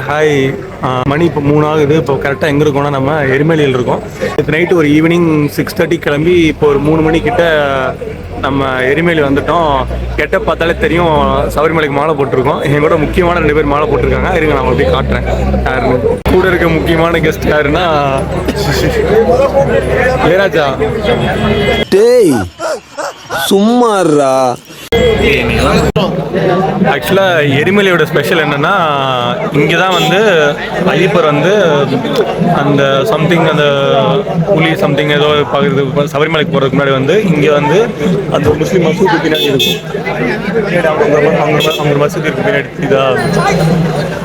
Hi. மணி இப்போ 3 ஆகுது. இப்போ கரெக்டாக எங்கே இருக்கோம்னா நம்ம எரிமலையில் இருக்கோம். இப்போ நைட்டு ஒரு ஈவினிங் 6:30 கிளம்பி இப்போ ஒரு 3 மணிக்கிட்ட நம்ம எரிமலை வந்துட்டோம். கெட்ட பார்த்தாலே தெரியும் சபரிமலைக்கு மாலை போட்டிருக்கோம். என் கூட முக்கியமான 2 பேர் மாலை போட்டிருக்காங்க. இருங்க நான் போய் காட்டுறேன் யாருன்னு. கூட இருக்க முக்கியமான கெஸ்ட் யாருன்னா ஏராஜா. டேய் சும்மாறா. ஆக்சுவலாக எரிமலையோட ஸ்பெஷல் என்னென்னா இங்கே தான் வந்து ஐயப்பர் வந்து அந்த சம்திங் அந்த புலி சம்திங் ஏதோ பார்க்குறது சபரிமலைக்கு போகிறதுக்கு முன்னாடி வந்து இங்கே வந்து அந்த முஸ்லீம் மசூதி பின்னாடி இருக்கும். அவங்க மசூதி இருக்கு பின்னாடி இதா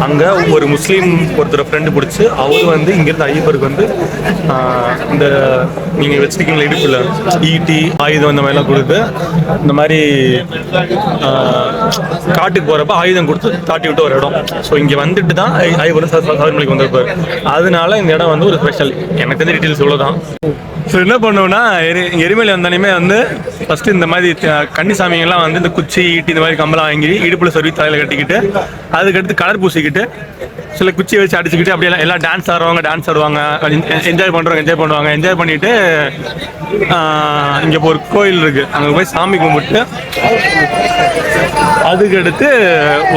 அங்கே ஒரு முஸ்லீம் ஒருத்தர் ஃப்ரெண்டு பிடிச்சி அவர் வந்து இங்கேருந்து ஐயப்பருக்கு வந்து இந்த நீங்கள் வச்சுருக்கீங்களா இடுப்பில் ஈட்டி ஆயுதம் இந்த மாதிரிலாம் கொடுத்து இந்த மாதிரி காட்டுக்கு போறப்ப ஆயுதம் கொடுத்து தாட்டி விட்டு ஒரு இடம். ஸோ இங்க வந்துட்டு தான் ஐயப்பன் சபரிமலைக்கு வந்திருப்பாரு. அதனால இந்த இடம் வந்து ஒரு ஸ்பெஷல். எனக்கு தெரிஞ்ச டீட்டெயில்ஸ் இவ்வளோதான். ஸோ என்ன பண்ணுவோம்னா எரிமலை வந்தாலுமே வந்து ஃபர்ஸ்ட் இந்த மாதிரி கன்னிசாமிங்கெல்லாம் வந்து இந்த குச்சி ஈட்டி இந்த மாதிரி கம்பளம் வாங்கி இடுப்புல சொருவி தலையில கட்டிக்கிட்டு அதுக்கடுத்து கலர் பூசிக்கிட்டு சில குச்சியை வச்சு அடிச்சுக்கிட்டு அப்படியே எல்லாம் டான்ஸ் ஆடுறவங்க டான்ஸ் ஆடுவாங்க, என்ஜாய் பண்ணுறவங்க என்ஜாய் பண்ணுவாங்க. என்ஜாய் பண்ணிட்டு இங்கே ஒரு கோயில் இருக்கு, அங்கே போய் சாமி கும்பிட்டு அதுக்கடுத்து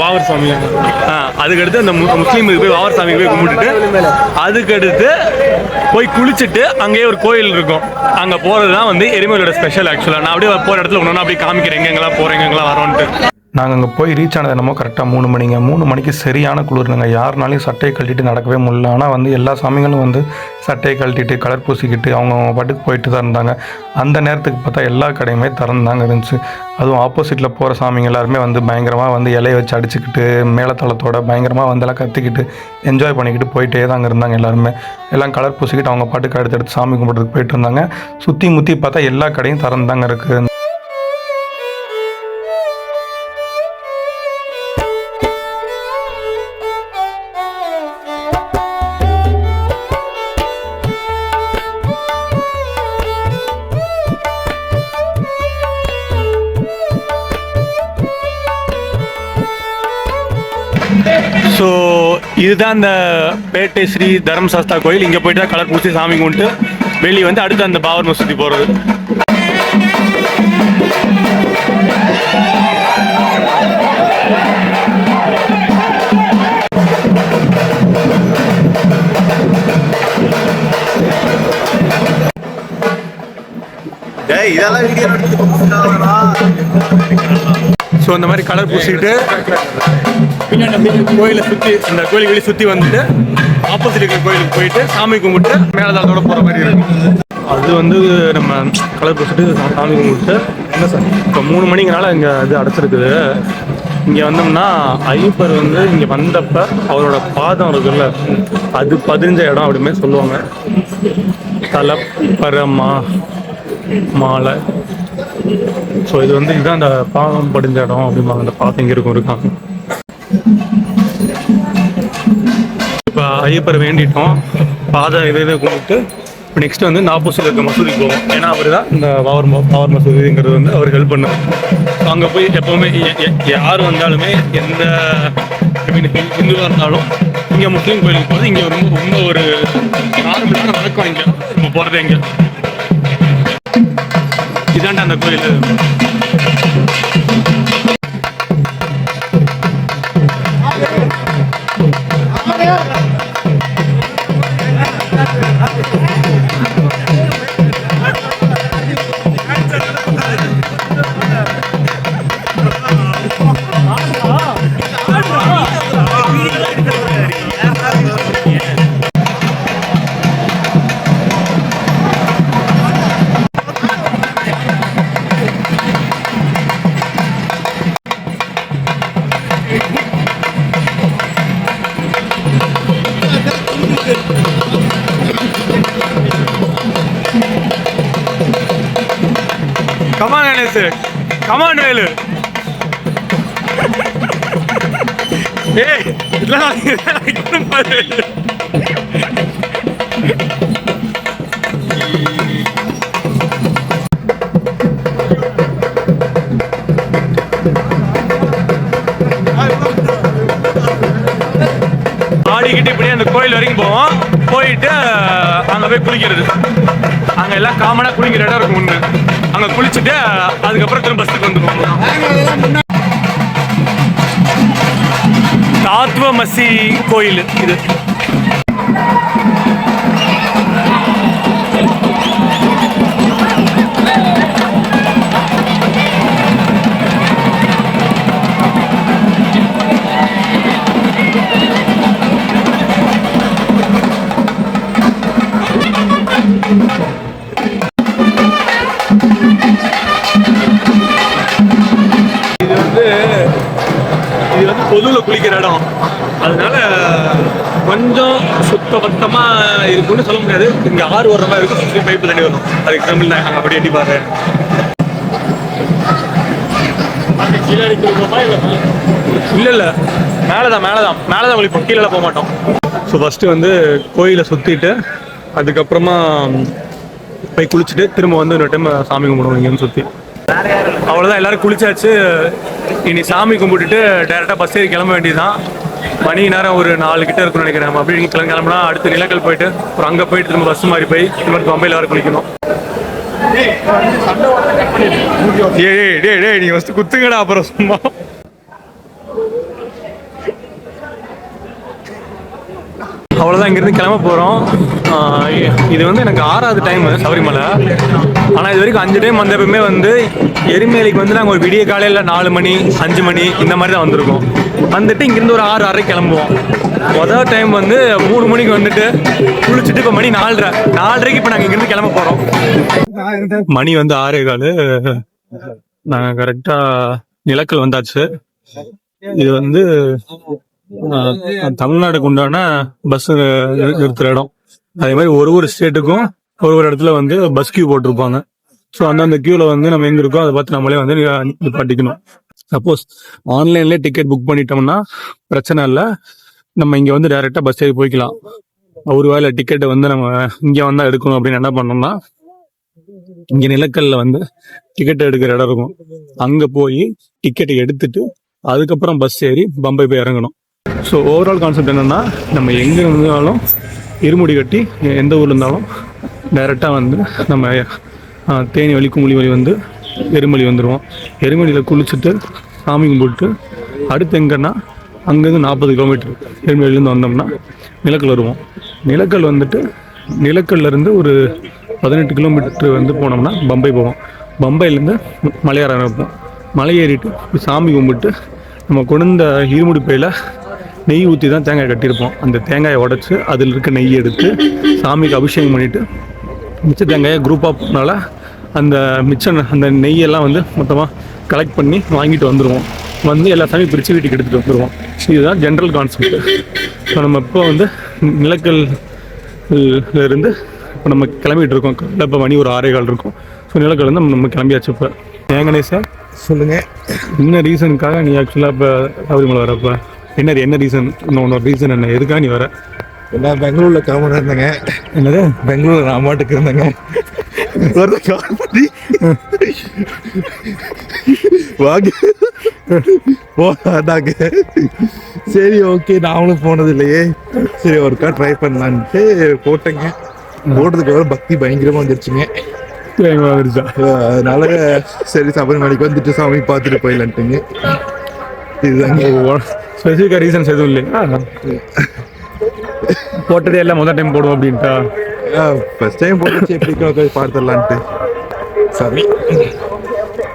வாவர் சாமி அதுக்கடுத்து அந்த முஸ்லீமுக்கு போய் வாவர் சாமிக்கு போய் கும்பிட்டுட்டு அதுக்கடுத்து போய் குளிச்சுட்டு அங்கேயே ஒரு கோயில் இருக்கும். அங்கே போகிறது தான் வந்து எரிமலையோட ஸ்பெஷல். ஆக்சுவலாக நான் அப்படியே போகிற இடத்துல ஒன்று அப்படியே காமிக்கிறேன் எங்கெங்கெல்லாம் போகிறேன் எங்கெல்லாம் வரோன்ட்டு. நாங்கள் அங்கே போய் ரீச் ஆனது என்னமோ கரெக்டாக 3 மணிங்க. 3 மணிக்கு சரியான குளிர்னுங்க. யாருனாலையும் சட்டையை கழட்டிட்டு நடக்கவே முடியல. ஆனால் வந்து எல்லா சாமிகளும் வந்து சட்டையை கழட்டிட்டு கலர் பூசிக்கிட்டு அவங்க பாட்டுக்கு போயிட்டு தான் இருந்தாங்க. அந்த நேரத்துக்கு பார்த்தா எல்லா கடையுமே திறந்தாங்க இருந்துச்சு. அதுவும் ஆப்போசிட்டில் போகிற சாமிங்க எல்லாருமே வந்து பயங்கரமாக வந்து இலையை வச்சு அடிச்சுக்கிட்டு மேலத்தளத்தோட பயங்கரமாக வந்து எல்லாம் கற்றுக்கிட்டு என்ஜாய் பண்ணிக்கிட்டு போயிட்டே தாங்க இருந்தாங்க. எல்லாருமே எல்லாம் கலர் பூசிக்கிட்டு அவங்க பாட்டுக்கு அடுத்தடுத்து சாமி கும்பிட்றதுக்கு போயிட்டு இருந்தாங்க. சுற்றி முற்றி பார்த்தா எல்லா கடையும் திறந்தாங்க இருக்குது. ஸோ இதுதான் இந்த பேட்டை ஸ்ரீ தர்மசாஸ்தா கோயில். இங்கே போயிட்டு தான் கலர் பூசி சாமி கும்பிட்டு வெளியே வந்து அடுத்து அந்த பாபர் மசூதி போகிறது. ஸோ இந்த மாதிரி கலர் பூசிக்கிட்டு கோயிலை சுற்றி அந்த கோயில் வெளியே சுற்றி வந்துட்டு ஆப்போசிட் இருக்கிற கோயிலுக்கு போயிட்டு சாமி கும்பிட்டு மேலதாளத்தோட போகிற மாதிரி இருக்கும். அது வந்து நம்ம கலர் பூசிட்டு சாமி கும்பிட்டு என்ன சார் இப்போ 3 மணிங்கனால இங்கே இது அடைச்சிருக்குது. இங்கே வந்தோம்னா ஐயப்பர் வந்து இங்கே வந்தப்ப அவரோட பாதம் இருக்குல்ல அது பதிஞ்ச இடம் அப்படிமே சொல்லுவாங்க. தலப்பரமா மாலை. ஸோ இது வந்து இதுதான் அந்த பாதம் படிஞ்ச இடம் அப்படிம்பாங்க. அந்த பாதம் இங்கே இருக்காங்க. இப்போ ஐயப்பர் வேண்டிட்டோம், பாதம் இதை கும்பிட்டு இப்போ நெக்ஸ்ட் வந்து இந்த ஆப்போசிட் இருக்க மசூதிக்கு போவோம். ஏன்னா அவர் தான் இந்த பாவர் மசூதிங்கிறது வந்து அவர் ஹெல்ப் பண்ணார். அங்கே போய் எப்போவுமே யார் வந்தாலுமே எந்த ஹிந்துவாக இருந்தாலும் இங்கே முஸ்லீம் கோயிலுக்கு போகிறது இங்கே ரொம்ப ஒரு நார்மலான வழக்கம். இங்கே இப்போ போகிறது இங்கே இதாண்டா அந்த கோயில். Come on, Ganesh. Come on, Velu. Hey, இதெல்லாம் பாரு. கோயில் வரைக்கும் போவோம். போயிட்டு அங்கே போய் குளிக்கிறது. அங்கே எல்லாம் காமனாக குளிக்கிற இடம் இருக்கும் ஒன்று. அங்கே குளிச்சுட்டு அதுக்கப்புறம் திரும்ப பஸ்ஸுக்கு வந்துடுவோம். தாத்வமசி கோயில் இது. இது வந்து பொதுவில் குளிக்கிற இடம். அதனால கொஞ்சம் சுத்தபத்தமா இருக்குன்னு சொல்ல முடியாது. இங்க ஆறு வர மாதிரி இருக்கும், சுற்றி பைப்பு தண்ணி வரும். அதுக்கு தமிழ் நாங்கள் அப்படி எட்டி பாரு. இல்ல மேலதான் குளிப்போம், கீழே போக மாட்டோம். ஸோ ஃபர்ஸ்ட் வந்து கோயிலை சுத்திட்டு அதுக்கப்புறமா போய் குளிச்சுட்டு திரும்ப வந்து இன்னொரு டைம் சாமி கும்பிடுவோம் இங்கேன்னு சுற்றி. அவ்வளோதான், எல்லாரும் குளிச்சாச்சு. இனி சாமி கும்பிட்டுட்டு டேரெக்டாக பஸ் ஏறி கிளம்ப வேண்டியதுதான். மணி நேரம் ஒரு 4 கிட்ட இருக்குன்னு நினைக்கிறேன். அப்படி கிளம்பினா அடுத்து நிலக்கல் போயிட்டு அப்புறம் அங்கே போயிட்டு திரும்ப பஸ் மாதிரி போய் திரும்ப பம்பையில் வர குளிக்கணும். டே நீங்க ஃபர்ஸ்ட் குத்துங்கடா, அப்புறம் சும்மா. அவ்வளோதான், இங்கேருந்து கிளம்ப போகிறோம். இது வந்து எனக்கு 6வது டைம் சபரிமலை. ஆனால் இது வரைக்கும் 5 டைம் வந்தப்பவுமே வந்து எரிமேலிக்கு வந்து நாங்கள் ஒரு விடிய காலையில் 4 மணி 5 மணி இந்த மாதிரி தான் வந்திருக்கோம். வந்துட்டு இங்கேருந்து ஒரு 6:30 கிளம்புவோம். மொதல் டைம் வந்து 3 மணிக்கு வந்துட்டு குளிச்சுட்டு இப்போ மணி 4:30க்கு இப்போ நாங்கள் இங்கேருந்து கிளம்ப போகிறோம். மணி வந்து 6:15. நாங்கள் கரெக்டாக நிலக்கல் வந்தாச்சு. இது வந்து தமிழ்நாடுக்கு உண்டான பஸ் நிறுத்துற இடம். அதே மாதிரி ஒரு ஸ்டேட்டுக்கும் ஒரு இடத்துல வந்து பஸ் கியூ போட்டிருப்பாங்க. ஸோ அந்த கியூல வந்து நம்ம எங்க இருக்கோம் அதை பார்த்து நம்மளே வந்து நிப்பாட்டிக்கணும். சப்போஸ் ஆன்லைன்ல டிக்கெட் புக் பண்ணிட்டோம்னா பிரச்சனை இல்லை, நம்ம இங்க வந்து டைரக்டா பஸ் ஏறி போய்க்கலாம். ஒரு வேளை டிக்கெட்டை வந்து நம்ம இங்க வந்தா எடுக்கணும் அப்படின்னு என்ன பண்ணோம்னா, இங்க நிலக்கல்ல வந்து டிக்கெட் எடுக்கிற இடம் இருக்கும். அங்க போய் டிக்கெட்டை எடுத்துட்டு அதுக்கப்புறம் பஸ் ஏறி பம்பை போய் இறங்கணும். ஸோ ஓவரால் கான்செப்ட் என்னன்னா, நம்ம எங்கே இருந்தாலும் இருமுடி கட்டி எந்த ஊர்ல இருந்தாலும் டைரெக்டாக வந்து நம்ம தேனி வழி குமுளி வழி வந்து எருமலி வந்துடுவோம். எருமலியில் குளிச்சுட்டு சாமி கும்பிட்டு அடுத்து எங்கன்னா அங்கேருந்து 40 கிலோமீட்டர் எருமலிலேருந்து வந்தோம்னா நிலக்கல் வருவோம். நிலக்கல் வந்துட்டு நிலக்கல்லேருந்து ஒரு 18 கிலோமீட்டர் வந்து போனோம்னா பம்பை போவோம். பம்பையிலேருந்து மலையேற ஆரம்பிப்போம். மலை ஏறிட்டு சாமி கும்பிட்டு நம்ம கொண்ட இருமுடி பையில் நெய் ஊற்றி தான் தேங்காய் கட்டியிருப்போம். அந்த தேங்காயை உடச்சி அதில் இருக்க நெய் எடுத்து சாமிக்கு அபிஷேகம் பண்ணிவிட்டு மிச்ச தேங்காயை குரூப்பாக போனால அந்த நெய்யெல்லாம் வந்து மொத்தமாக கலெக்ட் பண்ணி வாங்கிட்டு வந்துடுவோம். வந்து எல்லா சாமியும் பிரித்து வீட்டுக்கு எடுத்துகிட்டு வந்துடுவோம். இதுதான் ஜென்ரல் கான்செப்ட். ஸோ நம்ம இப்போ வந்து நிலக்கல்ல இருந்து இப்போ நம்ம கிளம்பிட்டு இருக்கோம். இப்போ மணி ஒரு 6:15 இருக்கும். ஸோ நிலக்கல் வந்து நம்ம கிளம்பியாச்சு. இப்போ ஏங்கனே சார் சொல்லுங்கள், என்ன ரீசனுக்காக நீ ஆக்சுவலாக இப்போ சபரிமலை வரப்போ என்ன ரீசன்? உன்னோட ரீசன் என்ன? எதுக்காக நீ வர? நான் பெங்களூர்ல கிளம்புன்னு இருந்தேங்க. என்னது பெங்களூர்ல நான் மாட்டுக்கு இருந்தேங்க. கால் பண்ணி வாங்க போனாங்க. சரி ஓகே, நானும் போனது இல்லையே, சரி ஒருக்கா ட்ரை பண்ணலான்ட்டு போட்டேங்க. போட்டதுக்கு அப்புறம் பக்தி பயங்கரமா வந்துருச்சுங்க. அதனால சரி சபரிமலைக்கு வந்துட்டு சாமி பார்த்துட்டு போயிடலான்ட்டுங்க. இதுதாங்க. ஸ்பெசிஃபிக்காக ரீசன்ஸ் எதுவும் இல்லையா? போட்டதே எல்லாம் முதல் டைம் போடுவோம் அப்படின்ட்டா? ஃபர்ஸ்ட் டைம் போட்டுச்சு, எப்படி பார்த்துடலான்ட்டு. சாமி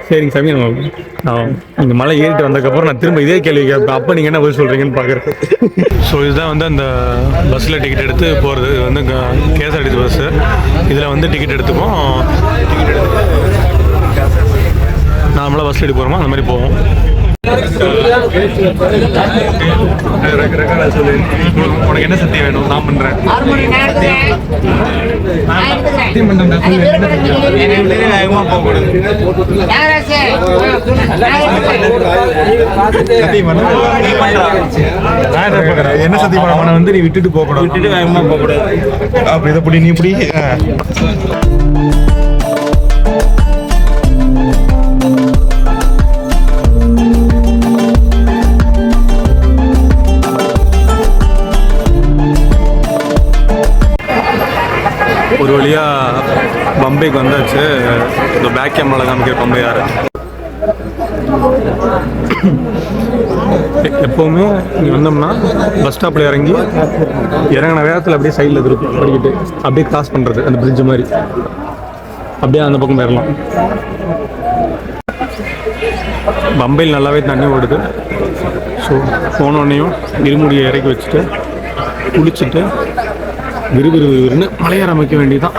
சரிங்க சாமி, நம்ம நீங்கள் மலை ஏறிட்டு வந்ததுக்கப்புறம் நான் திரும்ப இதே கேள்வி கேட்பேன். அப்போ நீங்கள் என்ன பதில் சொல்கிறீங்கன்னு பார்க்குறேன். ஸோ இதுதான் வந்து அந்த பஸ்ஸில் டிக்கெட் எடுத்து போகிறது. இது வந்து கேஎஸ்ஆர்டிசி பஸ்ஸு. இதில் வந்து டிக்கெட் எடுத்துப்போம். நார்மலாக பஸ்ஸில் எடுத்து போகிறோமோ அந்த மாதிரி போவோம். உனக்கு என்ன சத்தியம் வேணும்? நான் பண்றேன். என்ன சத்தியம் பண்ண வந்து நீ விட்டுட்டு போக கூடாது, விட்டுட்டு வேகமா போக கூடாது. அப்படி இதை இப்படி நீ இப்படி மலை காமிக்கிற பம்பையாறு. எப்போவுமே இங்கே வந்தோம்னா பஸ் ஸ்டாப்பில் இறங்கி இறங்கின வேகத்தில் அப்படியே சைடில் இருக்கும் படிக்கிட்டு அப்படியே கிராஸ் பண்ணுறது அந்த பிரிட்ஜ் மாதிரி அப்படியே அந்த பக்கம் போயிடலாம். பம்பையில் நல்லாவே தண்ணி ஓடுது. ஸோ போனோடனையும் இருமுடியை இறக்கி வச்சுட்டு குளிச்சுட்டு விறுவிறுன்னு மலையேற அமைக்க வேண்டியதுதான்.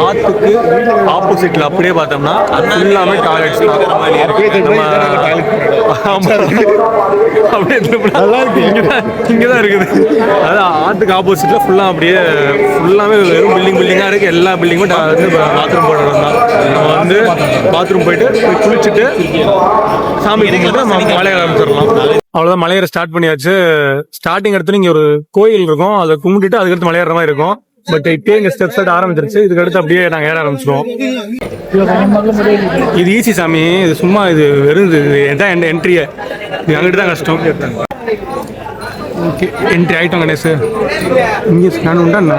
ஆற்றுக்கு ஆப்போசிட்ல அப்படியே பார்த்தோம்னா எல்லாமே டாய்லெட்ஸ் தான். இங்கதான் இருக்குது. அதாவது ஆற்றுக்கு ஆப்போசிட்ல ஃபுல்லாமே வெறும் பில்டிங்கா இருக்கு. எல்லா பில்டிங்குமே பாத்ரூம் போடுறது தான். நம்ம வந்து பாத்ரூம் போயிட்டு குளிச்சுட்டு சாமி கும்பிட்டு மலையேற ஆரம்பிச்சிடலாம். அவ்வளோதான், மலையேற ஸ்டார்ட் பண்ணியாச்சு. ஸ்டார்டிங் எடுத்து இங்கே ஒரு கோயில் இருக்கும், அதை கும்பிட்டுட்டு அதுக்கடுத்து மலையேற மாதிரி இருக்கும். பட் இப்பயே இங்க ஸ்டெப்ஸ் எடுத்து ஆரம்பிச்சிருச்சு. இதுக்கு அடுத்து அப்படியே நாங்க ஏற ஆரம்பிச்சிருவோம். இது ஈஸி சாமி, இது சும்மா இது வெறும் இதுதான் என்ட்ரியே. இது அங்கிட்டு தான் கஷ்டம். ஓகே, என்ட்ரி ஆயிட்டோம் கணேஷ். இங்கே ஸ்கேன் உண்டா என்ன?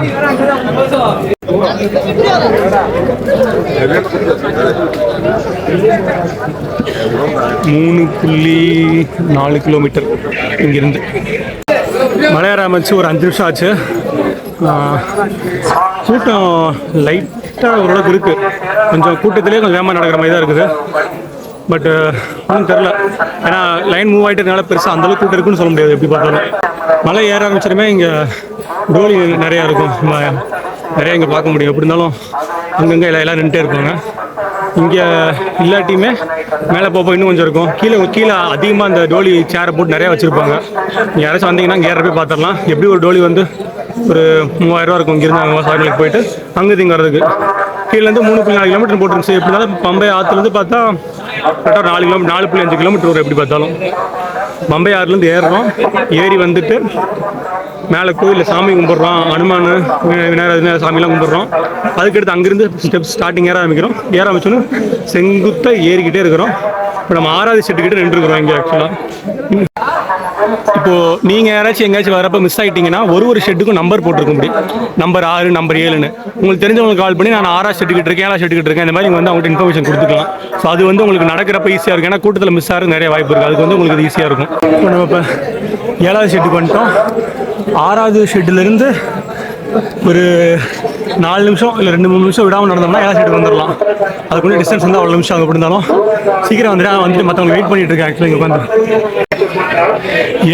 3.4 கிலோமீட்டர் இங்கிருந்து மலையேற ஆரம்பிச்சு ஒரு 5 நிமிஷம் ஆச்சு. கூட்டம் லைட்டாக ஓரளவுக்கு இருக்குது. கொஞ்சம் கூட்டத்திலே கொஞ்சம் வேகமாக நடக்கிற மாதிரி தான் இருக்குது. பட் ஒன்றும் தெரில, ஏன்னா லைன் மூவ் ஆகிட்டதுனால பெருசாக அந்தளவுக்கு கூட்டம் இருக்குன்னு சொல்ல முடியாது. எப்படி பார்த்தாலும் மலை ஏற ஆரம்பிச்சிருமே இங்கே டோலி நிறையா இருக்கும், நிறையா இங்கே பார்க்க முடியும். எப்படி இருந்தாலும் அங்கங்கே எல்லாம் நின்றுட்டே இருப்பாங்க. இங்கே இல்லாட்டியுமே மேலே போக இன்னும் கொஞ்சம் இருக்கும். கீழே அதிகமாக அந்த டோலி சேரை போட்டு நிறையா வச்சுருப்பாங்க. நீங்கள் யாராச்சும் வந்தீங்கன்னா இங்கே ஏற போய் பார்த்துடலாம். எப்படி ஒரு டோலி வந்து ஒரு 3000 ரூபா இருக்கும். இங்கிருந்து அங்கே சாயலுக்கு போயிட்டு அங்கே திங்க வரதுக்கு. கீழேருந்து 3.4 கிலோமீட்டர் போட்டுருந்துச்சு. எப்படி இருந்தாலும் பம்பை ஆற்றுலேருந்து பார்த்தா கரெக்டாக 4.5 கிலோமீட்டர் வரும். எப்படி பார்த்தாலும் பம்பை ஆறுலேருந்து ஏறுறோம். ஏறி வந்துட்டு மேலே கோயிலில் சாமி கும்பிட்றோம். அனுமான், விநாயகர் சாமிலாம் கும்பிட்றோம். அதுக்கடுத்து அங்கேருந்து ஸ்டெப்ஸ் ஸ்டார்டிங் ஏற ஆரம்பிக்கிறோம். ஏற ஆரம்பிச்சோன்னு செங்குத்தாக ஏறிக்கிட்டே இருக்கிறோம். இப்போ நம்ம 6வது ஷெட்டுக்கிட்ட நின்றுருக்கிறோம் இங்கே. ஆக்சுவலாக இப்போ நீங்கள் யாராச்சும் எங்கேயாச்சும் வரப்போ மிஸ் ஆகிட்டீங்கன்னா ஒரு ஷெட்டுக்கும் நம்பர் போட்டிருக்க முடியும். நம்பர் 6, நம்பர் 7ன்னு உங்களுக்கு தெரிஞ்சவங்களுக்கு கால் பண்ணி நான் 6வது ஷெட்டுக்கிட்டு இருக்கேன், 7வது ஷெட்டுக்கிட்டு இருக்கேன், இந்த மாதிரி நீங்கள் வந்து அவங்கள்ட்ட இன்ஃபர்மேஷன் கொடுத்துக்கலாம். ஸோ அது வந்து உங்களுக்கு நடக்கிறப்ப ஈஸியாக இருக்கும். ஏன்னா கூட்டத்தில் மிஸ் ஆகிறது நிறைய வாய்ப்பு இருக்குது. அதுக்கு வந்து உங்களுக்கு ஈஸியாக இருக்கும். இப்போ நம்ம இப்போ 7வது ஷெட்டுக்கு வந்துட்டோம். 6வது ஷெட்டிலேருந்து ஒரு 4 நிமிஷம் இல்லை 2-3 நிமிஷம் விடாமல் நடந்தோம்னா 7வது ஷெட்டுக்கு வந்துடலாம். அதுக்குள்ள டிஸ்டன்ஸ் வந்து அவ்வளோ நிமிஷம் அங்கே இருந்தாலும் சீக்கிரம் வந்துட்டு மற்றவங்க வெயிட் பண்ணிட்டு இருக்கேன். ஆக்சுவலாக இங்கே உட்காந்து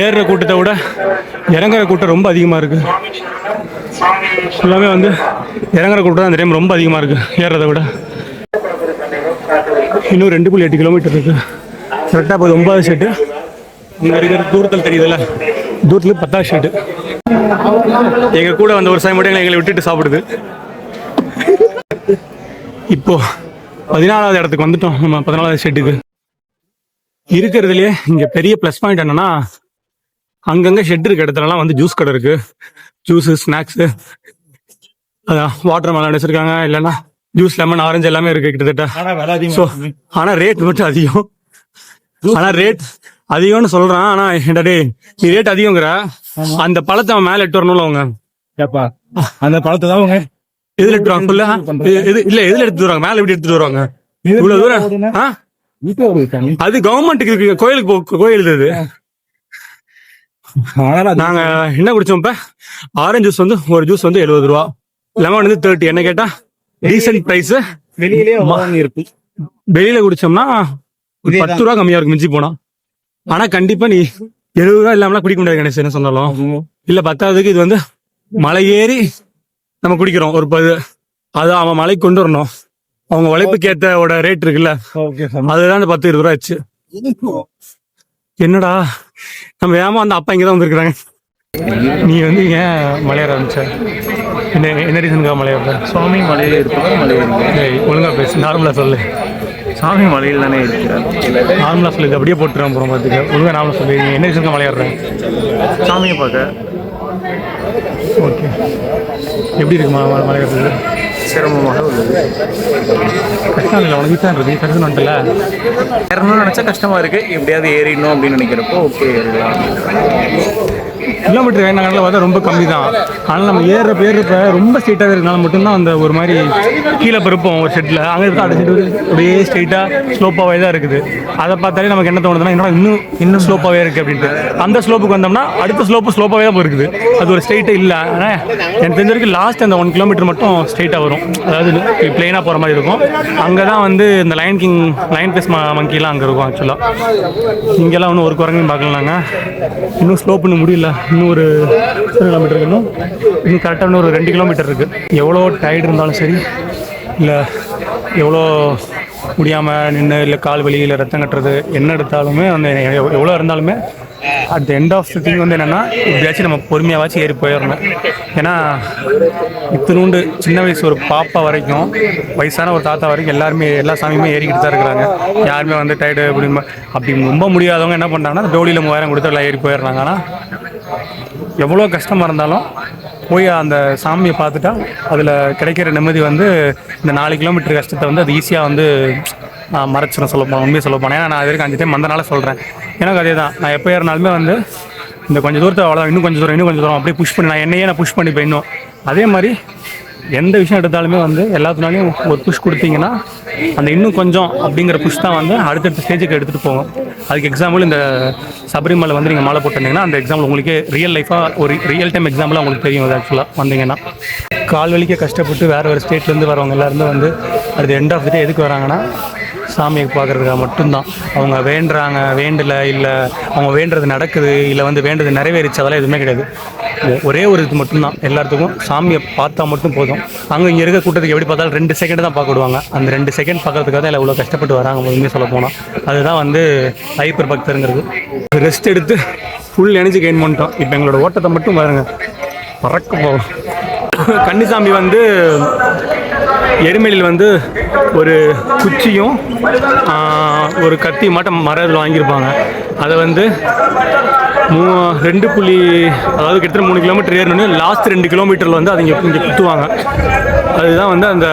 ஏறுற கூட்டத்தை விட இறங்குற கூட்டம் ரொம்ப அதிகமாக இருக்குது. எல்லாமே வந்து இறங்குற கூட்டம் தான் அந்த டைம் ரொம்ப அதிகமாக இருக்குது ஏறுறதை விட. இன்னும் 2.8 கிலோமீட்டர் இருக்குது. கரெக்டாக இப்போ 9வது ஷெட்டு. இங்கே இருக்கிற தூரத்தில் தெரியுதுல்ல, தூரத்தில் 10வது ஷெட்டு. எங்கள் கூட வந்த ஒரு சாய் மட்டும் எங்களை விட்டுட்டு சாப்பிடுது. இப்போ 14வது இடத்துக்கு வந்துட்டோம். நம்ம 14வது ஷெட்டுக்கு இருக்கிறதுலையே இங்கே பெரிய ப்ளஸ் பாயிண்ட் என்னன்னா, அங்கங்கே ஷெட் இருக்க இடத்துலலாம் வந்து ஜூஸ் கடை இருக்கு. ஜூஸு, ஸ்நாக்ஸு, அதான் வாட்டர் மெலன் வச்சிருக்காங்க. இல்லைன்னா ஜூஸ், லெமன், ஆரஞ்சு எல்லாமே இருக்கு கிட்டத்தட்ட. ஆனால் ரேட் மட்டும் அதிகம். ஆனால் ரேட் அதிகம்னு சொல்றான். ஆனா என்னடே நீ ரேட் அதிகங்கிற அந்த பழத்தை அவன் மேல எட்டு வரணும்ல. அவங்க அந்த பழத்தை தான் அவங்க எதுல எடுத்து வருவாங்க? இல்ல எதுல எடுத்து வருவாங்க? மேல எப்படி எடுத்துட்டு வருவாங்க இவ்வளவு தூரம்? அது கவர்மெண்ட்டுக்கு இருக்கு. கோயில் இது. நாங்க என்ன குடிச்சோம் இப்ப? ஆரஞ்சு ஜூஸ் வந்து ஒரு ஜூஸ் வந்து 70 ரூபா, லெமன் வந்து 30. என்ன கேட்டா டீசன்ட் பிரைஸ். வெளியில குடிச்சோம்னா 10 ரூபா கம்மியா இருக்கு மிஞ்சி போனா. ஆனா கண்டிப்பா நீ 70 ரூபா இல்லாமலாம் குடிக்க முடியாது கணேஷ். என்ன சொன்னாலும் இல்ல. 10வதுக்கு இது வந்து மலை ஏறி நம்ம குடிக்கிறோம். ஒரு 10 அது அவன் மலைக்கு கொண்டு வரணும். அவங்க உழைப்புக்கு ஏத்தோட ரேட் இருக்குல்ல, அதுதான் அந்த 10-20 ரூபா ஆச்சு. என்னடா நம்ம ஏமா அந்த அப்பா இங்கதான் வந்துருக்குறாங்க. நீ வந்து ஏன் மலையேற ஆரம்பிச்ச? என்ன ரீசனுக்காக மலையேற? சுவாமி மலையில இருப்பாங்க. ஒழுங்கா பேசு, நார்மலா சொல்லு. சாமி மலையில் தானே இருக்கிறார். நார்மலா சொல்லு, அப்படியே போட்டுருவோம் போகிறோம் பார்த்துக்க. ஒழுங்கா நார்மலா சொல்லு. நீ என்ன ரீசனுக்காக மலையேறேன்? சாமியை பார்க்க. ஓகே, எப்படி இருக்குமா மலையேறது? சிரமமாக உள்ளது. கஷ்டம் இல்லை உனக்கு? தான் இருக்கு கஷ்டம் வந்துட்டல. ஏறணும்னு நினச்சா கஷ்டமாக இருக்குது. எப்படியாவது ஏறிடணும் அப்படின்னு நினைக்கிறப்போ ஓகே ஏறிடலாம். கிலோமீட்டர் வேணாங்கல பார்த்தா ரொம்ப கம்மி தான். ஆனால் நம்ம ஏறுறப்ப ரொம்ப ஸ்ட்ரெயிட்டாக இருக்கனால மட்டும்தான் அந்த ஒரு மாதிரி கீழே பருப்போம் ஒரு செட்டில். அங்கே இருக்க அடுத்த செட்டு அப்படியே ஸ்ட்ரெயிட்டாக ஸ்லோப்பாகவே தான் இருக்குது. அதை பார்த்தாலே நமக்கு என்ன தோணுதுன்னா என்னோட இன்னும் ஸ்லோப்பாகவே இருக்குது அப்படின்ட்டு. அந்த ஸ்லோப்புக்கு வந்தோம்னா அடுத்த ஸ்லோப்பாகவே தான் இருக்குது. அது ஒரு ஸ்ட்ரெயிட்டே இல்லை. ஆனால் எனக்கு தெரிஞ்ச வரைக்கும் லாஸ்ட் அந்த 1 கிலோமீட்டர் மட்டும் ஸ்ட்ரெயிட்டாக வரும். அதாவது பிளெயினாக போகிற மாதிரி இருக்கும். அங்கே தான் வந்து இந்த லயன் ஃபேஸ் மங்கிலாம் அங்கே இருக்கும். ஆக்சுவலாக இங்கெல்லாம் இன்னும் ஒரு குரங்கையும் பார்க்கலாங்க. இன்னும் ஸ்லோப் இன்னும் முடியல. இன்னும் ஒரு கிலோமீட்டர் இன்னும் கரெக்டாக இன்னும் ஒரு 2 கிலோமீட்டர் இருக்குது. எவ்வளோ டயர்டு இருந்தாலும் சரி, இல்லை எவ்வளோ முடியாமல் நின்று, இல்லை கால் வலி, இல்லை ரத்தம் கட்டுறது என்ன எடுத்தாலுமே வந்து எவ்வளோ இருந்தாலுமே at the end of the thing வந்து என்னென்னா இப்படியாச்சும் நம்ம பொறுமையாகவாச்சும் ஏறி போயிடணும். ஏன்னா இத்தினூண்டு சின்ன வயசு ஒரு பாப்பா வரைக்கும் வயசான ஒரு தாத்தா வரைக்கும் எல்லா சாமியுமே ஏறிக்கிட்டு தான் இருக்கிறாங்க. யாருமே வந்து டயர்டு அப்படி ரொம்ப முடியாதவங்க என்ன பண்ணுறாங்கன்னா டோலியில் 3000 கொடுத்து எல்லாம் ஏறி போயிடுறாங்க. ஆனால் எவ்வளோ கஷ்டமாக இருந்தாலும் போய் அந்த சாமியை பார்த்துட்டா அதில் கிடைக்கிற நிம்மதி வந்து இந்த 4 கிலோமீட்டர் கஷ்டத்தை வந்து அது ஈஸியாக வந்து மறைச்சிடும் சொல்லப்போம். உண்மையை சொல்லப்போனேன். ஏன்னா நான் அது வரைக்கும் 5 டைம் வந்தனால சொல்கிறேன். எனக்கு அதே தான். நான் எப்போ ஏறினாலுமே வந்து இந்த கொஞ்சம் தூரத்தை அவ்வளோதான், இன்னும் கொஞ்சம் தூரம் அப்படியே புஷ் பண்ணி நான் புஷ் பண்ணிப்பேன். இன்னும் அதே மாதிரி எந்த விஷயம் எடுத்தாலுமே வந்து எல்லாத்துனாலையும் ஒரு புஷ் கொடுத்தீங்கன்னா அந்த இன்னும் கொஞ்சம் அப்படிங்கிற புஷ் தான் வந்து அடுத்தடுத்த ஸ்டேஜுக்கு எடுத்துகிட்டு போகும். அதுக்கு எக்ஸாம்பிள் இந்த சபரிமலை வந்து நீங்கள் மாலை போட்டிருந்தீங்கன்னா அந்த எக்ஸாம்பிள் உங்களுக்கு ரியல் லைஃபாக ஒரு ரியல் டைம் எக்ஸாம்பிளாக உங்களுக்கு தெரியும். அது ஆக்சுவலாக வந்தீங்கன்னா கால் வலிக்க கஷ்டப்பட்டு வேறு ஸ்டேட்லேருந்து வரவங்க எல்லாருமே வந்து அடுத்த எண்ட் ஆஃப் த டே எதுக்கு வராங்கன்னா சாமியை பார்க்குறதுக்காக மட்டும்தான். அவங்க வேண்டலை, இல்லை அவங்க வேண்டுறது நடக்குது, இல்லை வந்து வேண்டது நிறைவேறிச்சு, அதெல்லாம் எதுவுமே கிடையாது. ஒரே ஒரு இது மட்டும்தான். எல்லாத்துக்கும் சாமியை பார்த்தா மட்டும் போதும். அங்கே இங்கே இருக்க கூட்டத்துக்கு எப்படி பார்த்தாலும் 2 செகண்ட் தான் பார்க்க விடுவாங்க. அந்த 2 செகண்ட் பார்க்கறதுக்காக தான் எவ்வளோ கஷ்டப்பட்டு வராங்க உண்மையை சொல்ல போனால். அதுதான் வந்து ஐப்பர் பக்தருங்கிறது. ரெஸ்ட் எடுத்து ஃபுல் எனர்ஜி கெயின் பண்ணிட்டோம். இப்போ எங்களோட ஓட்டத்தை மட்டும் பாருங்க, பறக்க போகும். கன்னிசாமி வந்து எருமேலியில் வந்து ஒரு குச்சியும் ஒரு கத்தி மட்டும் மரத்தில் வாங்கியிருப்பாங்க. அதை வந்து 2 அதாவது கிட்டத்தட்ட 3 கிலோமீட்டர் ஏறணுன்னு லாஸ்ட் 2 கிலோமீட்டரில் வந்து அது இங்கே குத்துவாங்க. அதுதான் வந்து அந்த